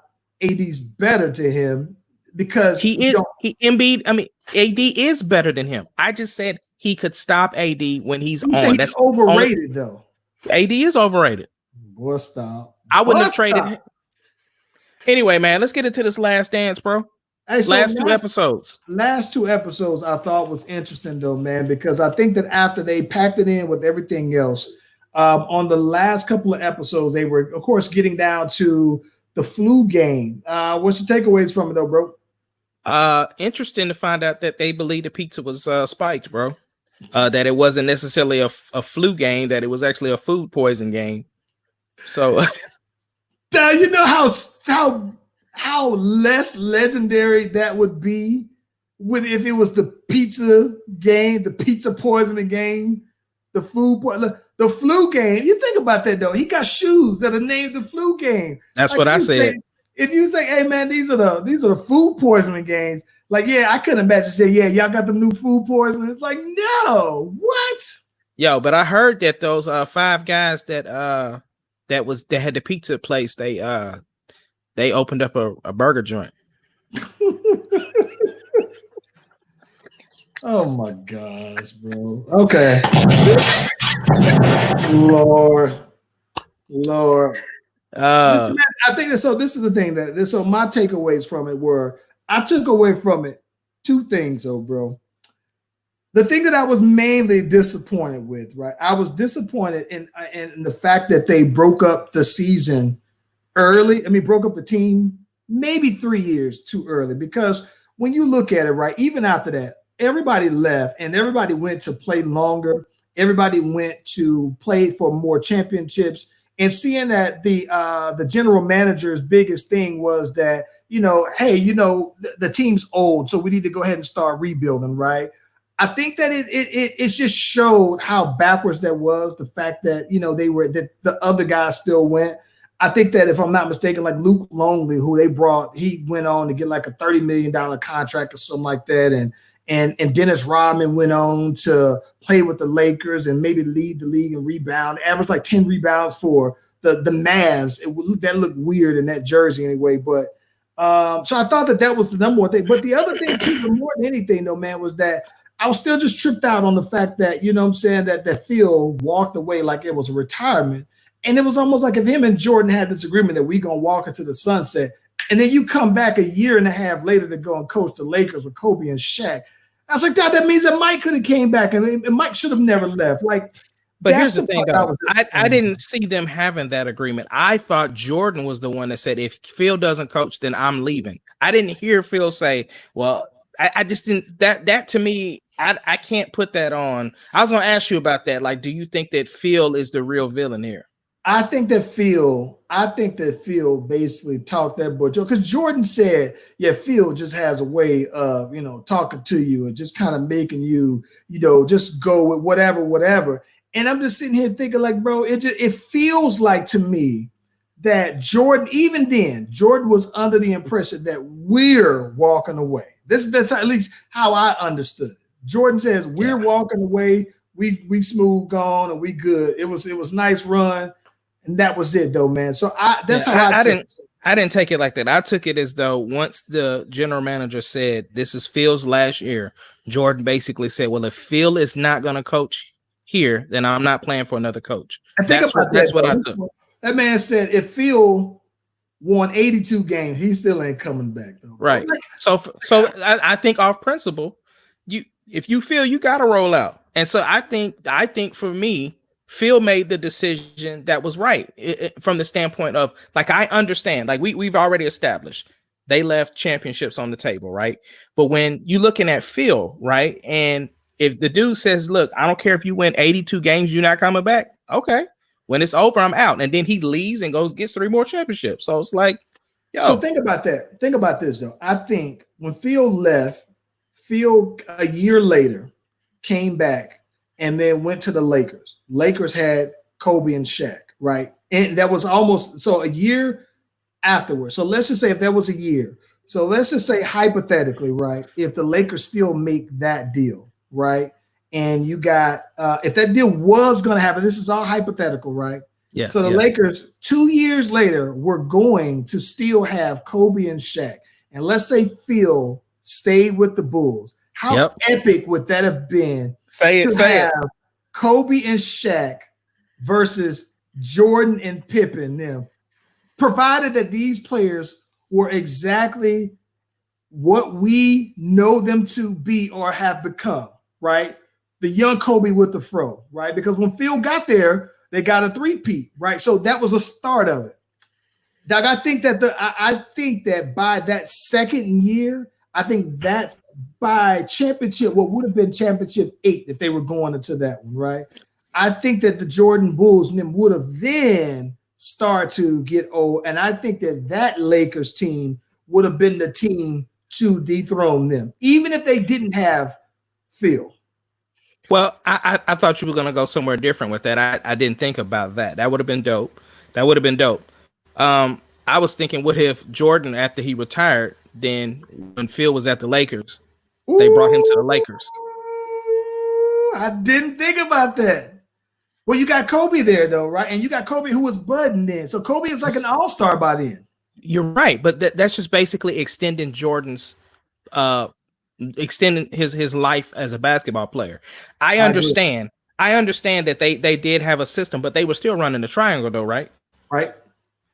AD's better to him, because Embiid. I mean, AD is better than him. I just said he could stop AD when he's on. That's overrated, though. AD is overrated. Boy, stop. I wouldn't have traded him. Anyway, man, let's get into this Last Dance, bro. Hey, so last two episodes I thought was interesting, though, man, because I think that after they packed it in with everything else, on the last couple of episodes, they were, of course, getting down to the flu game. What's the takeaways from it, though, bro? Interesting to find out that they believe the pizza was spiked, bro. That it wasn't necessarily a flu game, that it was actually a food poison game. So, you know how less legendary that would be if it was the pizza game, the pizza poisoning game, the flu game. You think about that, though. He got shoes that are named the flu game. That's like what I said. If you say, "Hey, man, these are the food poisoning games," like, yeah, I couldn't imagine say, "Yeah, y'all got the new food poisoning." It's like, no, what? Yo, but I heard that those 5 guys that had the pizza place, they opened up a burger joint. Oh my gosh, bro. Okay. Lord. Listen, man, I think that, so this is the thing that so my takeaways from it were I took away from it two things, though, bro. The thing that I was mainly disappointed with, right? I was disappointed in the fact that they broke up the season early. I mean, broke up the team maybe 3 years too early, because when you look at it, right, even after that, everybody left and everybody went to play longer. Everybody went to play for more championships. And seeing that the general manager's biggest thing was that, hey, the team's old, so we need to go ahead and start rebuilding, right? I think that it just showed how backwards that was. The fact that that the other guys still went. I think that if I'm not mistaken, like Luke Longley, who they brought, he went on to get like a $30 million contract or something like that, and Dennis Rodman went on to play with the Lakers and maybe lead the league in rebound, averaged like 10 rebounds for the Mavs. That looked weird in that jersey anyway, but so I thought that was the number one thing. But the other thing too, more than anything though, man, was that I was still just tripped out on the fact that, that Phil walked away like it was a retirement. And it was almost like if him and Jordan had this agreement that we going to walk into the sunset, and then you come back a year and a half later to go and coach the Lakers with Kobe and Shaq. I was like, that means that Mike could have came back, and Mike should have never left. Like, but here's the thing, though. I didn't see them having that agreement. I thought Jordan was the one that said, if Phil doesn't coach, then I'm leaving. I didn't hear Phil say, well, I just didn't, that to me, I can't put that on. I was going to ask you about that. Like, do you think that Phil is the real villain here? I think that Phil basically talked that boy, because Jordan said, yeah, Phil just has a way of, talking to you and just kind of making you, just go with whatever. And I'm just sitting here thinking like, bro, it feels like to me that Jordan, even then, Jordan was under the impression that we're walking away. That's at least how I understood it. Jordan says, we're walking away. We smooth gone and we good. It was nice run. And that was it, though, man. So that's how I took it. I didn't take it like that. I took it as though once the general manager said this is Phil's last year, Jordan basically said, well, if Phil is not going to coach here, then I'm not playing for another coach. That's what I took. That man said if Phil won 82 games, he still ain't coming back, though. Right. So I think off principle, if you feel you got to roll out. And so I think for me, Phil made the decision that was right from the standpoint of, like, I understand, like we've already established they left championships on the table, right? But when you're looking at Phil, right, and if the dude says, look, I don't care if you win 82 games, you're not coming back. Okay, when it's over, I'm out. And then he leaves and gets 3 more championships. So it's like, yo. So think about that. Think about this, though. I think when Phil left, Phil a year later came back and then went to the Lakers. Lakers had Kobe and Shaq, right? And that was almost so a year afterwards. So let's just say if that was a year. So let's just say hypothetically, right? If the Lakers still make that deal, right? And you got if that deal was going to happen, this is all hypothetical, right? Yeah. So the Lakers 2 years later were going to still have Kobe and Shaq. And let's say Phil stayed with the Bulls. How epic would that have been? Say it. Kobe and Shaq versus Jordan and Pippen, them, provided that these players were exactly what we know them to be or have become, right? The young Kobe with the fro, right? Because when Phil got there, they got a 3-peat, right? So that was a start of it. Doug, I think that by that second year, I think that's by championship, what would have been championship 8 if they were going into that one, right? I think that the Jordan Bulls and them would have then started to get old. And I think that Lakers team would have been the team to dethrone them, even if they didn't have Phil. Well, I thought you were going to go somewhere different with that. I didn't think about that. That would have been dope. I was thinking, what if Jordan, after he retired, then when Phil was at the Lakers, they brought him to the Lakers? I didn't think about that. Well, you got Kobe there, though, right? And you got Kobe who was budding then. So Kobe is like an all-star by then. You're right. But that's just basically extending Jordan's extending his life as a basketball player. I agree. understand that they did have a system, but they were still running the triangle though, right? Right.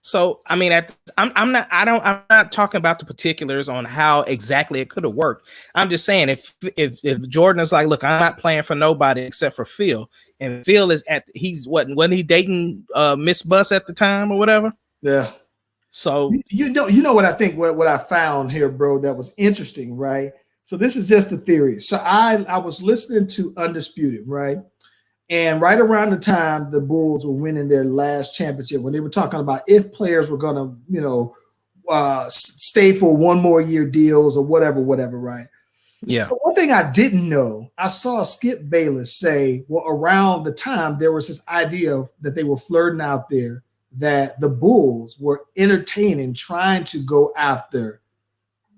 So I mean, I'm not talking about the particulars on how exactly it could have worked. I'm just saying if Jordan is like, look, I'm not playing for nobody except for Phil, and Phil is wasn't he dating Miss Buss at the time or whatever? Yeah. So you know what I think, what I found here, bro, that was interesting, right? So this is just a theory. So I was listening to Undisputed, right? And right around the time the Bulls were winning their last championship, when they were talking about if players were going to, stay for one more year deals or whatever, right? Yeah. So one thing I didn't know, I saw Skip Bayless say, well, around the time there was this idea that they were flirting out there that the Bulls were entertaining, trying to go after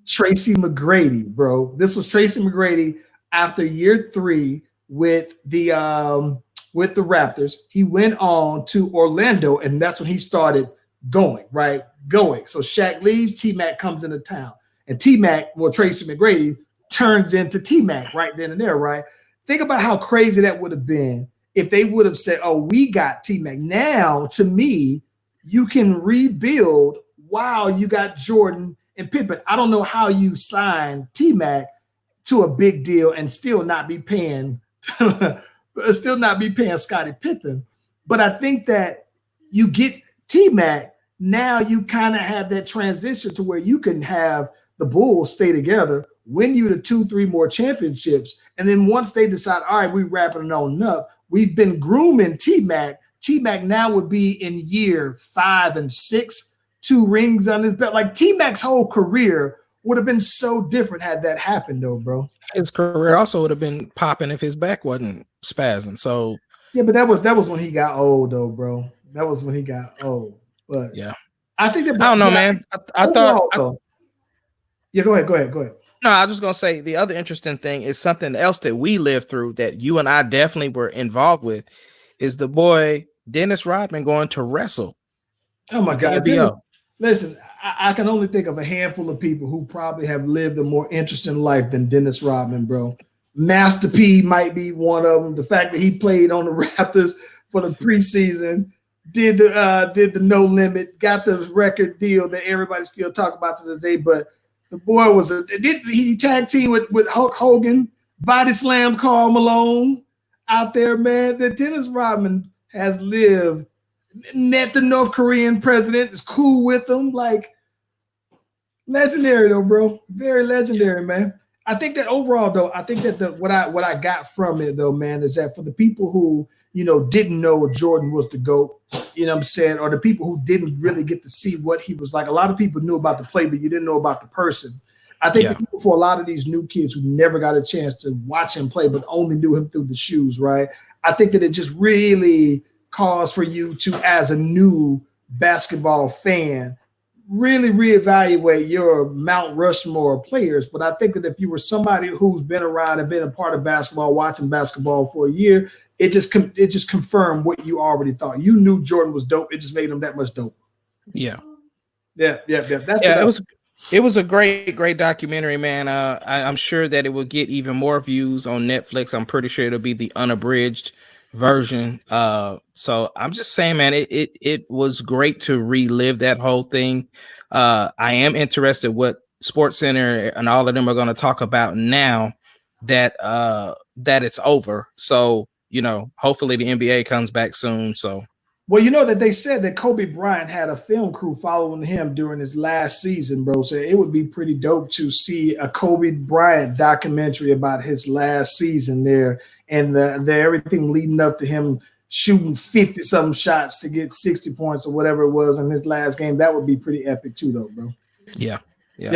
Tracy McGrady, bro. This was Tracy McGrady after year 3 with the Raptors. He went on to Orlando, and that's when he started going. So Shaq leaves, T-Mac comes into town. And T-Mac, well, Tracy McGrady turns into T-Mac right then and there, right? Think about how crazy that would have been if they would have said, oh, we got T-Mac. Now, to me, you can rebuild while you got Jordan and Pippen. I don't know how you sign T-Mac to a big deal and still not be paying Scottie Pippen. But I think that you get T-Mac, now you kind of have that transition to where you can have the Bulls stay together, win you the 2-3 more championships. And then once they decide, all right, we're wrapping it on up, we've been grooming T-Mac. T-Mac now would be in year 5 and 6, 2 rings on his belt. Like T-Mac's whole career would have been so different had that happened, though, bro. His career also would have been popping if his back wasn't spazzing. So yeah, but that was when he got old, though, bro. That was when he got old. But yeah, I think that I don't know, man. I thought. Yeah, go ahead. No, I was just gonna say the other interesting thing is something else that we lived through that you and I definitely were involved with is the boy Dennis Rodman going to wrestle. Oh my God! Listen, I can only think of a handful of people who probably have lived a more interesting life than Dennis Rodman, bro. Master P might be one of them. The fact that he played on the Raptors for the preseason, did the no limit, got the record deal that everybody still talk about to this day. But the boy he tag team with Hulk Hogan, body slam Karl Malone out there, man. The Dennis Rodman has lived, met the North Korean president, is cool with them, like legendary though, bro. Very legendary, man. I think that overall, though, I think that what I got from it, though, man, is that for the people who, didn't know Jordan was the GOAT, you know what I'm saying, or the people who didn't really get to see what he was like. A lot of people knew about the play, but you didn't know about the person. I think for a lot of these new kids who never got a chance to watch him play, but only knew him through the shoes, right? I think that it just really caused for you to, as a new basketball fan, really reevaluate your Mount Rushmore players. But I think that if you were somebody who's been around and been a part of basketball, watching basketball for a year, it just confirmed what you already thought. You knew Jordan was dope. It just made him that much dope. Yeah. It was a great documentary, man. I'm sure that it will get even more views on Netflix. I'm pretty sure it'll be the unabridged version. So I'm just saying, man, it was great to relive that whole thing. I am interested what SportsCenter and all of them are going to talk about now that it's over. So, hopefully the NBA comes back soon. So, well, that they said that Kobe Bryant had a film crew following him during his last season, bro. So it would be pretty dope to see a Kobe Bryant documentary about his last season there, and the everything leading up to him shooting 50-something shots to get 60 points or whatever it was in his last game. That would be pretty epic too, though, bro. Yeah. Hey,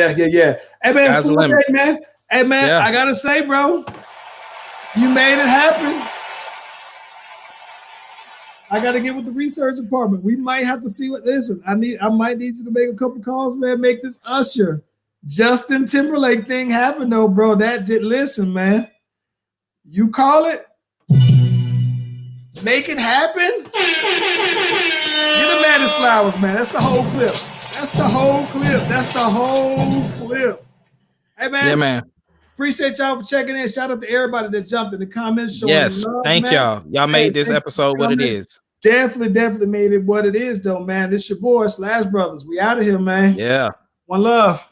man, I gotta say, bro, you made it happen. I got to get with the research department. We might have to see I might need you to make a couple calls, man. Make this Usher Justin Timberlake thing happen, though, bro. Listen, man. You call it. Make it happen. Get the man his flowers, man. That's the whole clip. Hey, man. Yeah, man. Appreciate y'all for checking in. Shout out to everybody that jumped in the comments. Yes, love, thank man. y'all. Y'all made this episode what it is. Definitely made it what it is, though, man. This your boy, Slash Brothers. We out of here, man. Yeah. One love.